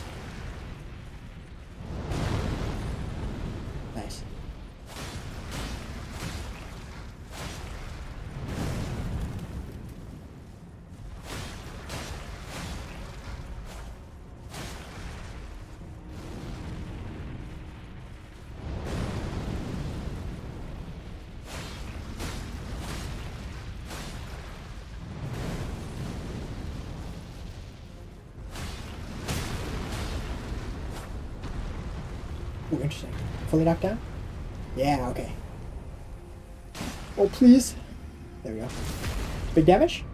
Nice. Ooh, interesting. Fully knocked down? Yeah, okay. Oh, please. There we go. Big damage?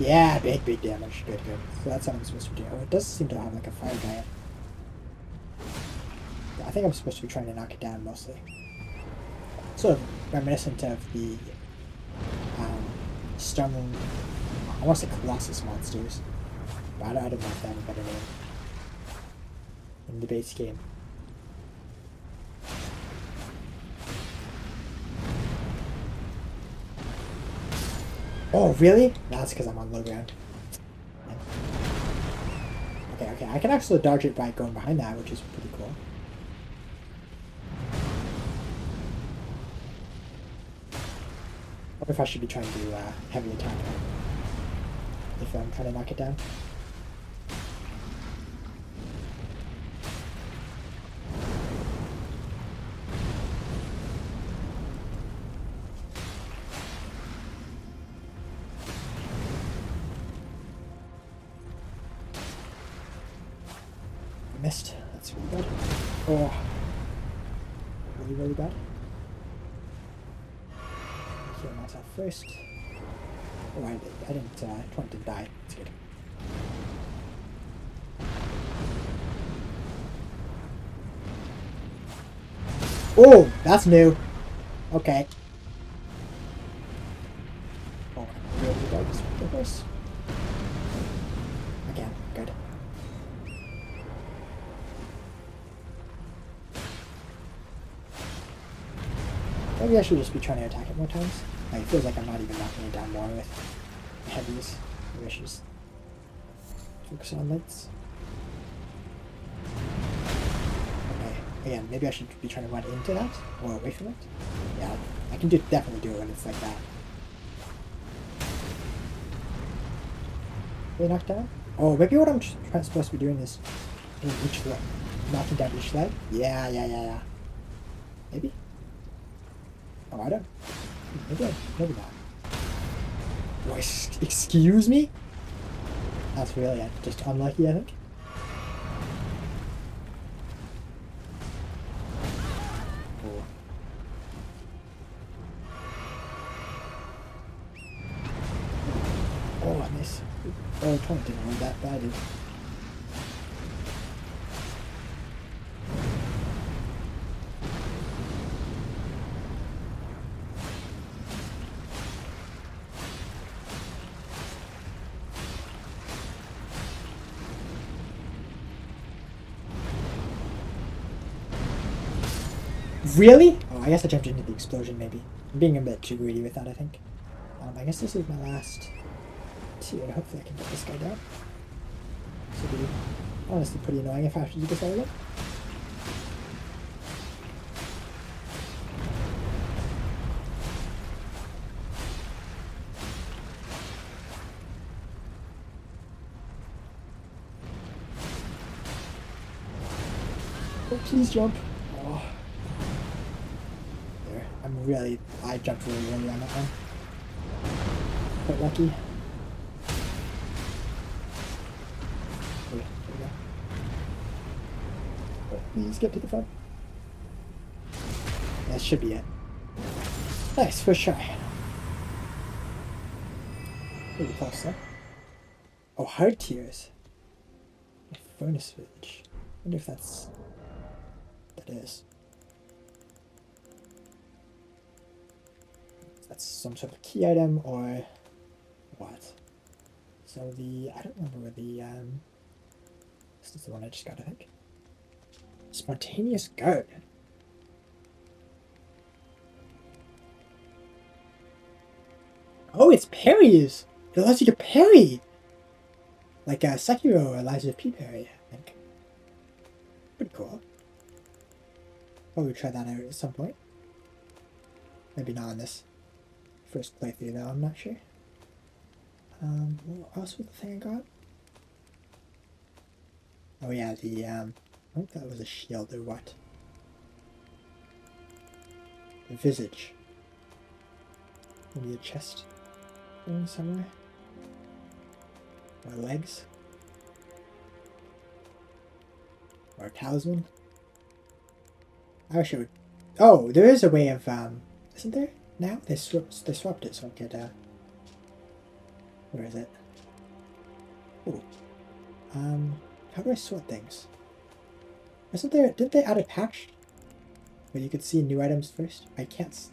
Yeah, big damage. Good. So that's what I'm supposed to do. Oh, it does seem to have like a fire giant. I think I'm supposed to be trying to knock it down mostly. Sort of reminiscent of the stone, I want to say Colossus monsters. But I don't know if they have a better name in the base game. Oh, really? No, that's because I'm on low ground. Okay. I can actually dodge it by going behind that, which is pretty cool. I wonder if I should be trying to heavy attack if I'm trying to knock it down. Missed. That's really bad. Oh. Really bad. Heal myself first. Oh, I didn't, Twint didn't die. That's good. Oh, that's new. Okay. Oh, really bad. Just with this. Again, good. Maybe I should just be trying to attack it more times. Like, it feels like I'm not even knocking it down more with heavies. Maybe I should just focus on lights. Okay, again, maybe I should be trying to run into that or away from it. Yeah, I can definitely do it when it's like that. They knocked down? Oh, maybe what I'm supposed to be doing is doing each leg, knocking down each leg. Yeah. Maybe. Oh, I don't. Maybe not. Oh, excuse me? That's really just unlucky, I think. Oh. Oh, nice. Oh, opponent didn't roll that bad. Really? Oh, I guess I jumped into the explosion, maybe. I'm being a bit too greedy with that, I think. I guess this is my last tier. Hopefully I can get this guy down. This would be honestly pretty annoying if I have to do this all alone. Oh, please jump. Oh. There. I jumped really early on that one. Quite lucky. Okay, there we go. Oh, please get to the front. That should be it. Nice, first try. Pretty close though. Oh, hard tears. A furnace village. I wonder if that's what that is. That's some sort of key item or what? So I don't remember where this is the one I just got, I think. Spontaneous guard. Oh, it's parries! It allows you to parry! Like Sekiro allows you to parry, I think. Pretty cool. Probably try that out at some point. Maybe not on this first playthrough though, I'm not sure. What else was the thing I got? Oh yeah, I think that was a shield or what? The visage. Maybe a chest thing somewhere? Or legs? Or a talisman? I wish it would. Oh, there is a way of isn't there? Now they swapped it so I could where is it? Oh. How do I sort things? Didn't they add a patch where you could see new items first? I can't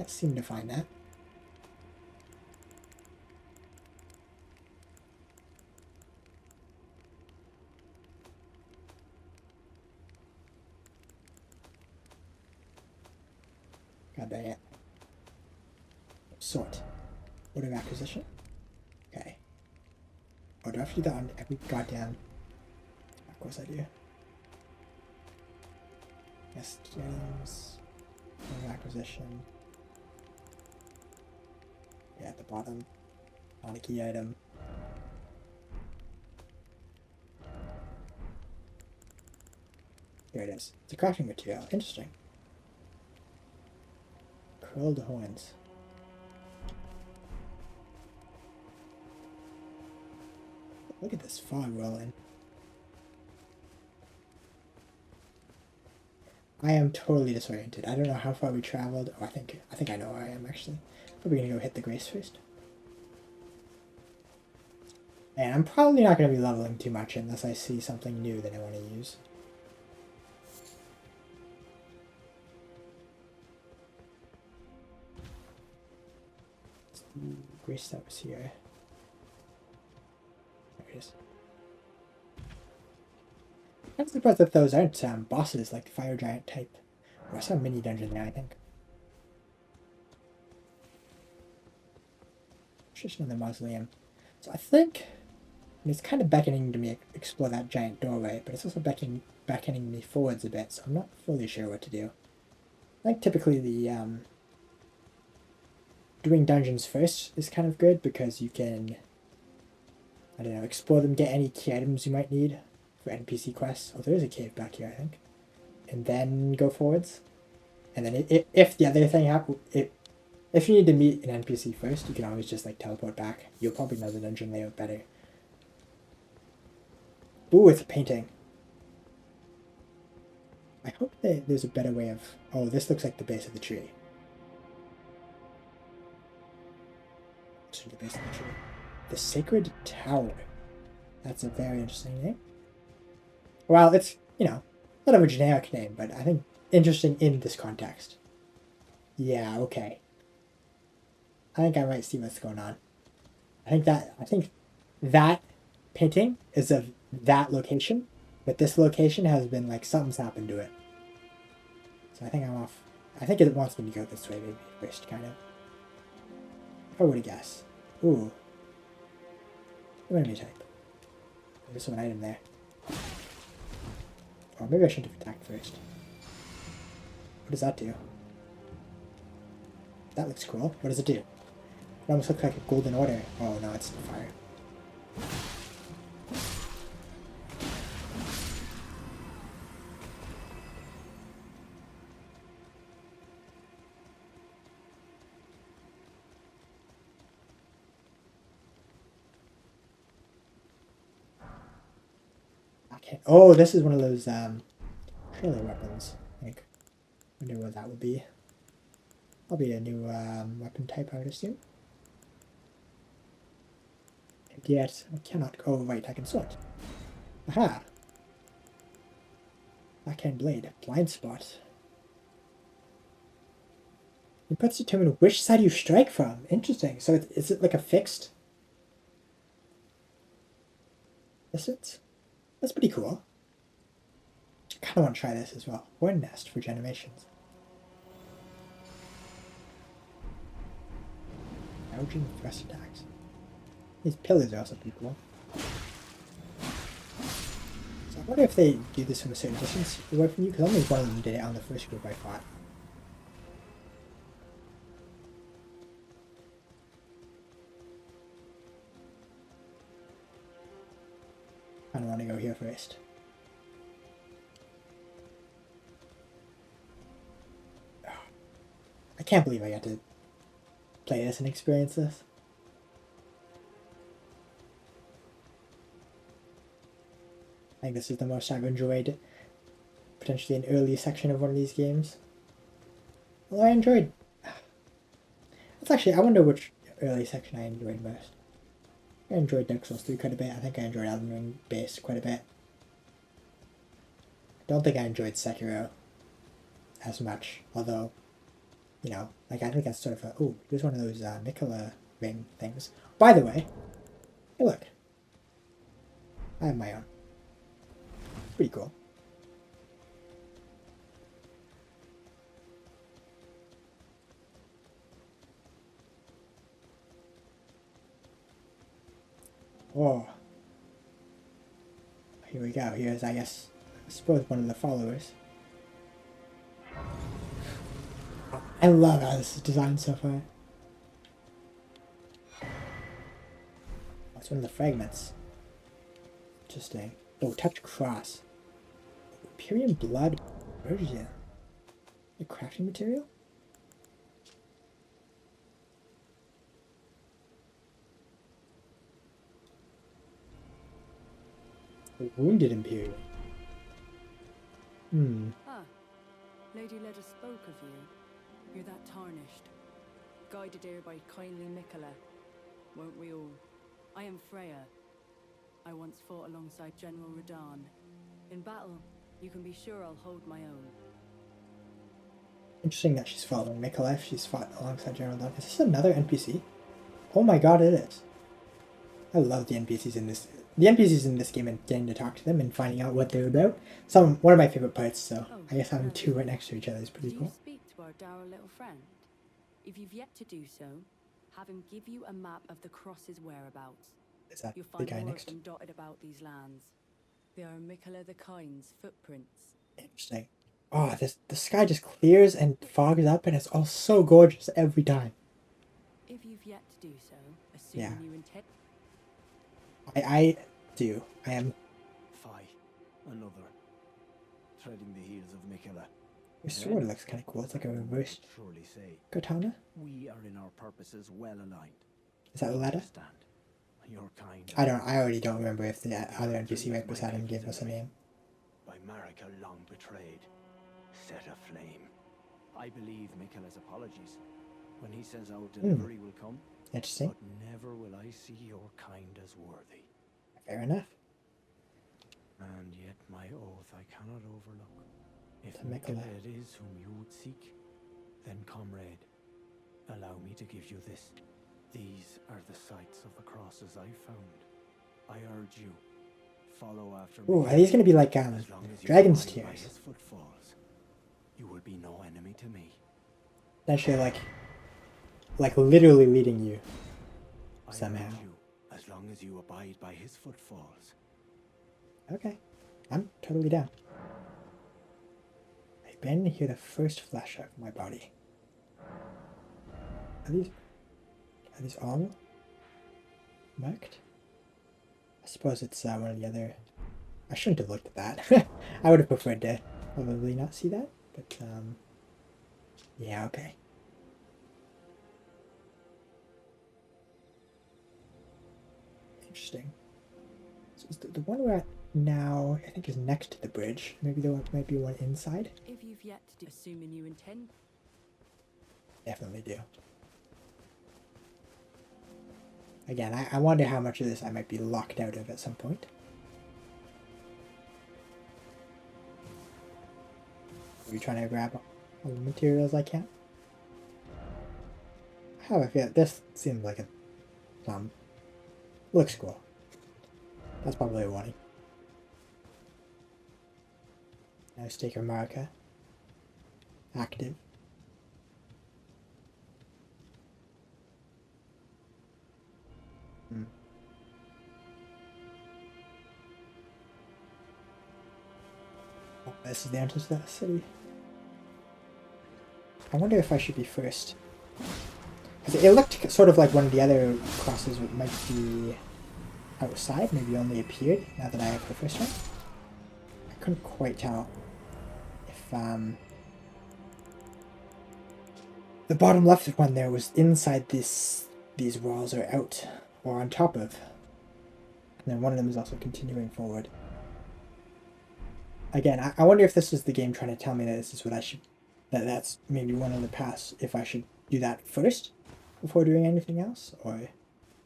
seem to find that. God dang it. Sort. Order of acquisition? Okay. Oh, do I have to do that on every goddamn... Of course I do. Yes, games. Order of acquisition. Yeah, at the bottom. On a key item. Here it is. It's a crafting material. Interesting. Curled horns. Look at this fog rolling. I am totally disoriented. I don't know how far we traveled. Oh, I think I know where I am actually. Probably gonna go hit the Grace first. And I'm probably not gonna be leveling too much unless I see something new that I want to use. Grace that was here. There it is. I'm surprised that those aren't bosses like the Fire Giant type. Or some mini dungeon there, I think. just another mausoleum. So I think it's kind of beckoning to me to explore that giant doorway, but it's also beckoning me forwards a bit, so I'm not fully sure what to do. I think typically the doing dungeons first is kind of good because you can, I don't know, explore them, get any key items you might need for NPC quests. Oh, there is a cave back here, I think. And then go forwards. And then if the other thing happens, if you need to meet an NPC first, you can always just like teleport back. You'll probably know the dungeon layout better. Ooh, it's a painting. I hope that there's a better way of... Oh, this looks like the base of the tree. To the base of the tree. The Sacred Tower. That's a very interesting name. Well, it's, you know, sort of a generic name, but I think interesting in this context. Yeah, okay. I think I might see what's going on. I think that painting is of that location, but this location has been like something's happened to it. So I think I'm off. I think it wants me to go this way maybe first, kind of. If I were to guess. Ooh. Enemy type. There's an item there. Or maybe I shouldn't have attacked first. What does that do? That looks cool. What does it do? It almost looks like a golden order. Oh no, it's fire. Okay. Oh, this is one of those trailer weapons. I think. I wonder what that would be. Probably a new weapon type, I would assume. And yet, I cannot. Oh, wait, I can sort. Aha! Backhand blade. Blind spot. Inputs determine which side you strike from. Interesting. So is it like a fixed distance? That's pretty cool. I kind of want to try this as well. Horn nest for generations. Gouging thrust attacks. These pillars are also pretty cool. So I wonder if they do this from a certain distance away from you, because only one of them did it on the first group I fought. I don't want to go here first. I can't believe I got to play this and experience this. I think this is the most I've enjoyed potentially an early section of one of these games. Although I enjoyed... That's actually... I wonder which early section I enjoyed most. I enjoyed Dark Souls 3 quite a bit. I think I enjoyed Elden Ring base quite a bit. I don't think I enjoyed Sekiro as much, although, you know, like I think that's sort of a... Oh, here's one of those Nicola ring things. By the way, hey look. I have my own. Pretty cool. Oh. Here we go. Here's, I suppose one of the followers. I love how this is designed so far. That's one of the fragments. Interesting. Oh, touch cross. Imperium blood version. A crafting material? A wounded Imperium. Ah, Lady Leda spoke of you. You're that tarnished. Guided here by kindly Mikola. Won't we all? I am Freya. I once fought alongside General Radahn. In battle, you can be sure I'll hold my own. Interesting that she's following Mikola. She's fought alongside General Radahn. Is this another NPC? Oh my god, it is. I love the NPCs in this. The NPCs in this game and getting to talk to them and finding out what they're about. One of my favorite parts. So I guess having two right next to each other is pretty cool. Do you speak to our dour little friend? If you've yet to do so, Have him give you a map of the cross's whereabouts. Is that You'll the find guy more next? of them dotted about these lands. They are Mikola the Kind's footprints. Interesting. Oh, the sky just clears and fogs up, and it's all so gorgeous every time. If you've yet to do so, Yeah. assuming you intend. I do. I am. Fie, another. Treading the heels of Mikola. Your sword looks kind of cool. It's like a reverse Surely say, katana. we are in our purposes well aligned. Is that a ladder? Understand? Your kind. I already don't remember if the other NPC right beside him gave us a name. By Marika long betrayed, set aflame. I believe Mikola's apologies when he says our delivery will come. Interesting. But never will I see your kind as worthy. Fair enough. And yet my oath I cannot overlook. If To Mikola. Mikola it is whom you would seek, then comrade, allow me to give you this. These are the sites of the crosses I found. I urge you, follow after Ooh, me. are these gonna be like As long as you dragon's abide by tears? his footfalls, you will be no enemy to me. Actually, like literally leading you I somehow. urge you, as long as you abide by his footfalls. Okay, I'm totally down. I've been here the first flash of my body. Are these all marked? I suppose it's one of the other. I shouldn't have looked at that. I would have preferred to probably not see that, but yeah, okay. Interesting. So is the one we're at now, I think, is next to the bridge. Maybe there might be one inside. If you've yet to do, assuming you intend. Definitely do. Again, I wonder how much of this I might be locked out of at some point. Are you trying to grab all the materials I can? I have a feeling this seems like a looks cool. That's probably a warning. Now Staker Marika. Active. Oh, this is the entrance to that city. I wonder if I should be first. Because it looked sort of like one of the other crosses might be outside, maybe only appeared now that I have the first one. I couldn't quite tell if the bottom left one there was inside these walls or out or on top of. And then one of them is also continuing forward. Again, I wonder if this is the game trying to tell me that this is what I should, that's maybe one of the paths, if I should do that first before doing anything else, or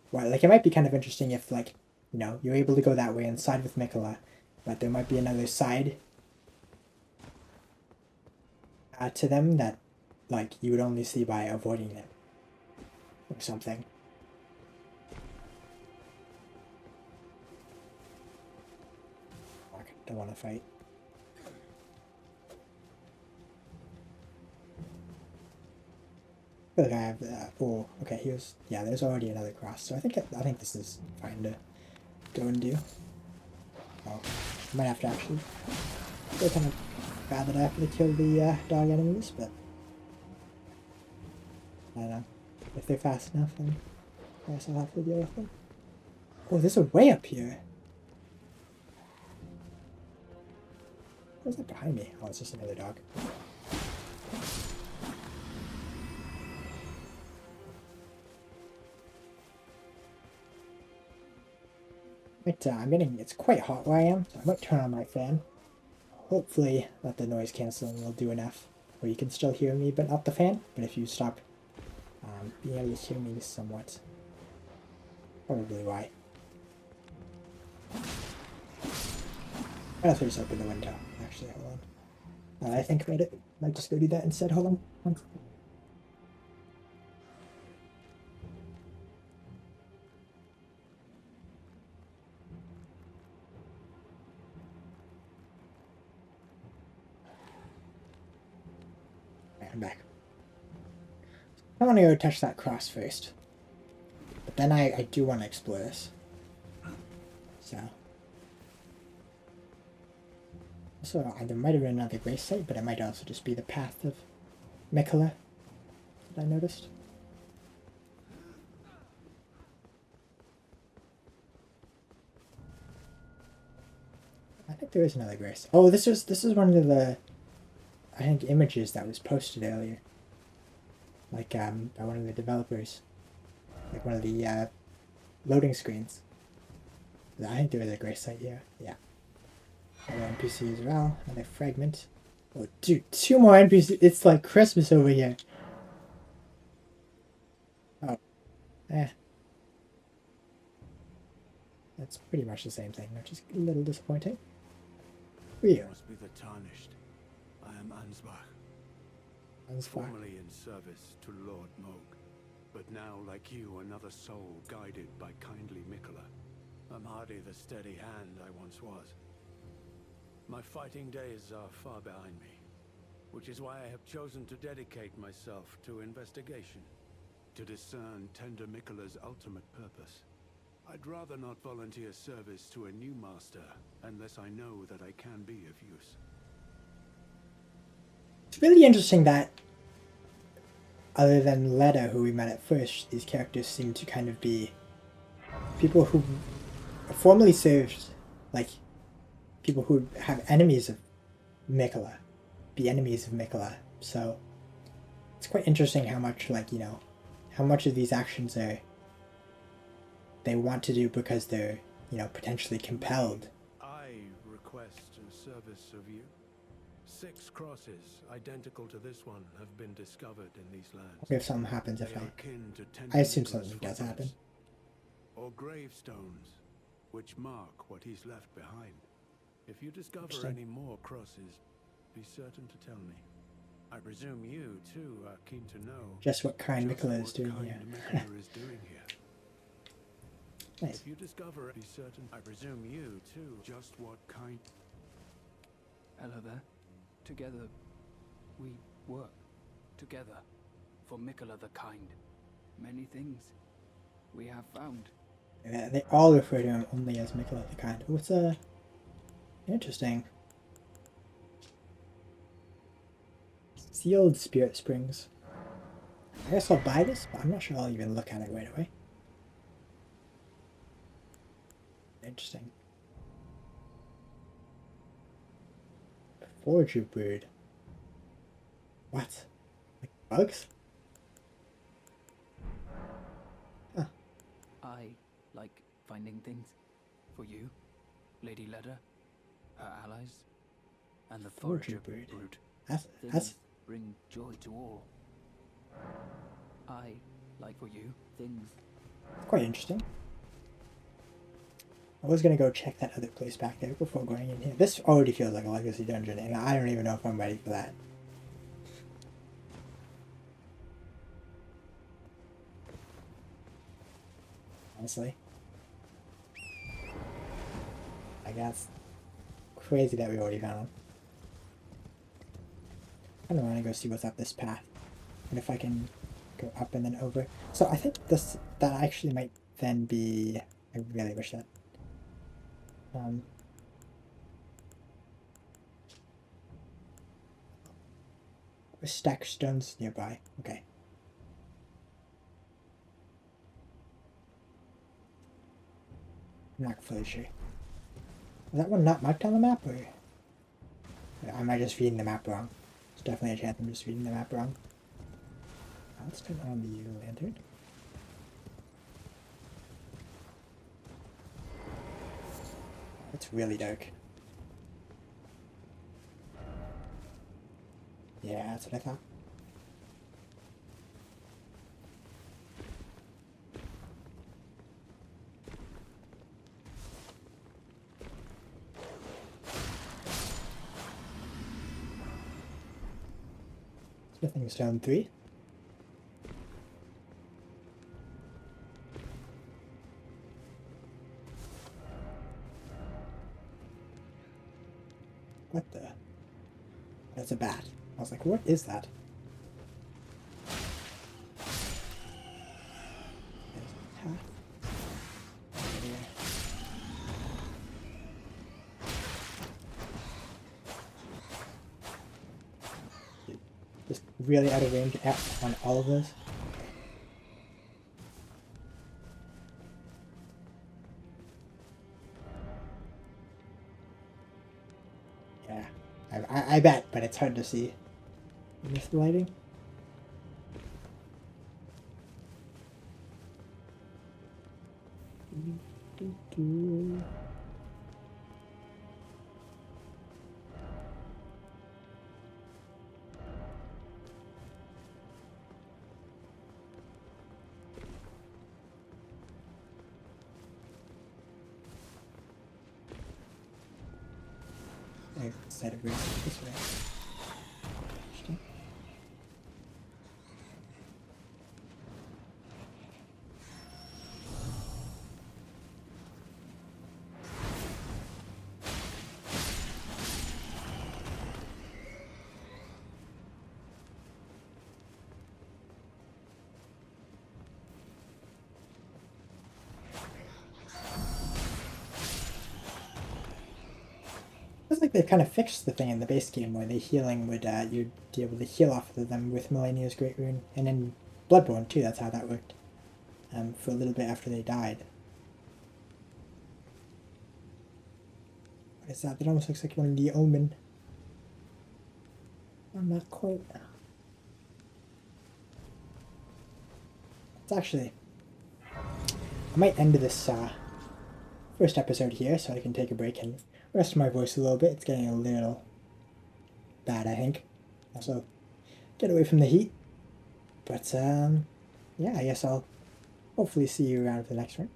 what? Like, it might be kind of interesting if, like, you know, you're able to go that way and side with Mikola, but there might be another side to them that, like, you would only see by avoiding them or something. I don't want to fight. I feel like I have that. Oh, okay. Yeah. There's already another cross, so I think this is fine to go and do. Oh, I might have to actually. It's kind of bad that I have to kill the dog enemies, but I don't know if they're fast enough. Then I guess I'll have to deal with them. Oh, there's a way up here. What's that behind me? Oh, it's just another dog. But it's quite hot where I am, so I might turn on my fan. Hopefully that the noise cancelling will do enough where you can still hear me but not the fan. But if you stop being able to hear me somewhat, probably why. I'll have to just open the window. Actually, hold on. Now that I think about it, I might just go do that instead. Hold on. I'm back. I want to go touch that cross first. But then I do want to explore this. So. Also, there might have been another grace site, but it might also just be the path of Mikola that I noticed. I think there is another grace. Oh, this is one of the, I think, images that was posted earlier. Like by one of the developers. Like one of the loading screens. I think there is a grace site here. Yeah. Another NPC as well. Another fragment. Oh, dude, 2 more NPCs. It's like Christmas over here. Oh. That's pretty much the same thing, which is a little disappointing. Weird. Must be the Tarnished. I am Ansbach, Ansbach. formerly in service to Lord Moog, but now, like you, another soul guided by kindly Mikola. I'm hardly the steady hand I once was. My fighting days are far behind me, which is why I have chosen to dedicate myself to investigation, to discern tender Mikola's ultimate purpose. I'd rather not volunteer service to a new master unless I know that I can be of use. It's really interesting that, other than Leda, who we met at first, these characters seem to kind of be people who formerly served, like, people who have enemies of Mikola, be enemies of Mikola. So it's quite interesting how much, like, you know, how much of these actions are they want to do because they're, you know, potentially compelled. I request a service of you. 6 crosses identical to this one have been discovered in these lands. What if something happens if They are kin to I assume Nikola's something does happen. footprints, or gravestones, which mark what he's left behind. If you discover Interesting. any more crosses, be certain to tell me. I presume you, too, are keen to know Just what kind just Mikola what is doing kind here. Mikola is doing here. Nice. If you discover, be certain. I presume you, too, just what kind... Hello there. Together, we work. Together. For Mikola the Kind. Many things we have found. Yeah, they all refer to him only as Mikola the Kind. What's interesting. Sealed Spirit Springs. I guess I'll buy this, but I'm not sure I'll even look at it right away. Interesting. Forager bird. What? Like bugs? Huh. I like finding things. For you, Lady Leda, her allies, and the Forager forager bird. brood. That's Things bring joy to all. I like for you things. quite interesting. I was gonna go check that other place back there before going in here. This already feels like a legacy dungeon, and I don't even know if I'm ready for that. Honestly. I guess crazy that we already found one. I don't want to go see what's up this path. And if I can go up and then over. So I think that actually might then be, I really wish that. Stack stones nearby. Okay. I'm not fully sure. Is that one not marked on the map, or am I just reading the map wrong? There's definitely a chance I'm just reading the map wrong. Let's turn on the lantern. It's really dark. Yeah, that's what I thought. Smithing stone 3. What the? That's a bat. I was like, what is that? path. Just really out of range on all of those. Yeah, I bet, but it's hard to see in this lighting. Instead of racing this way. Interesting. Feels like they've kind of fixed the thing in the base game where the healing would you'd be able to heal off of them with Millennia's Great Rune, and in Bloodborne too. That's how that worked. For a little bit after they died. What is that? That almost looks like one of the Omen. I'm not quite. It's actually. I might end this first episode here so I can take a break and rest my voice a little bit. It's getting a little bad, I think. Also, get away from the heat. But, yeah, I guess I'll hopefully see you around for the next one.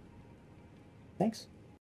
Thanks.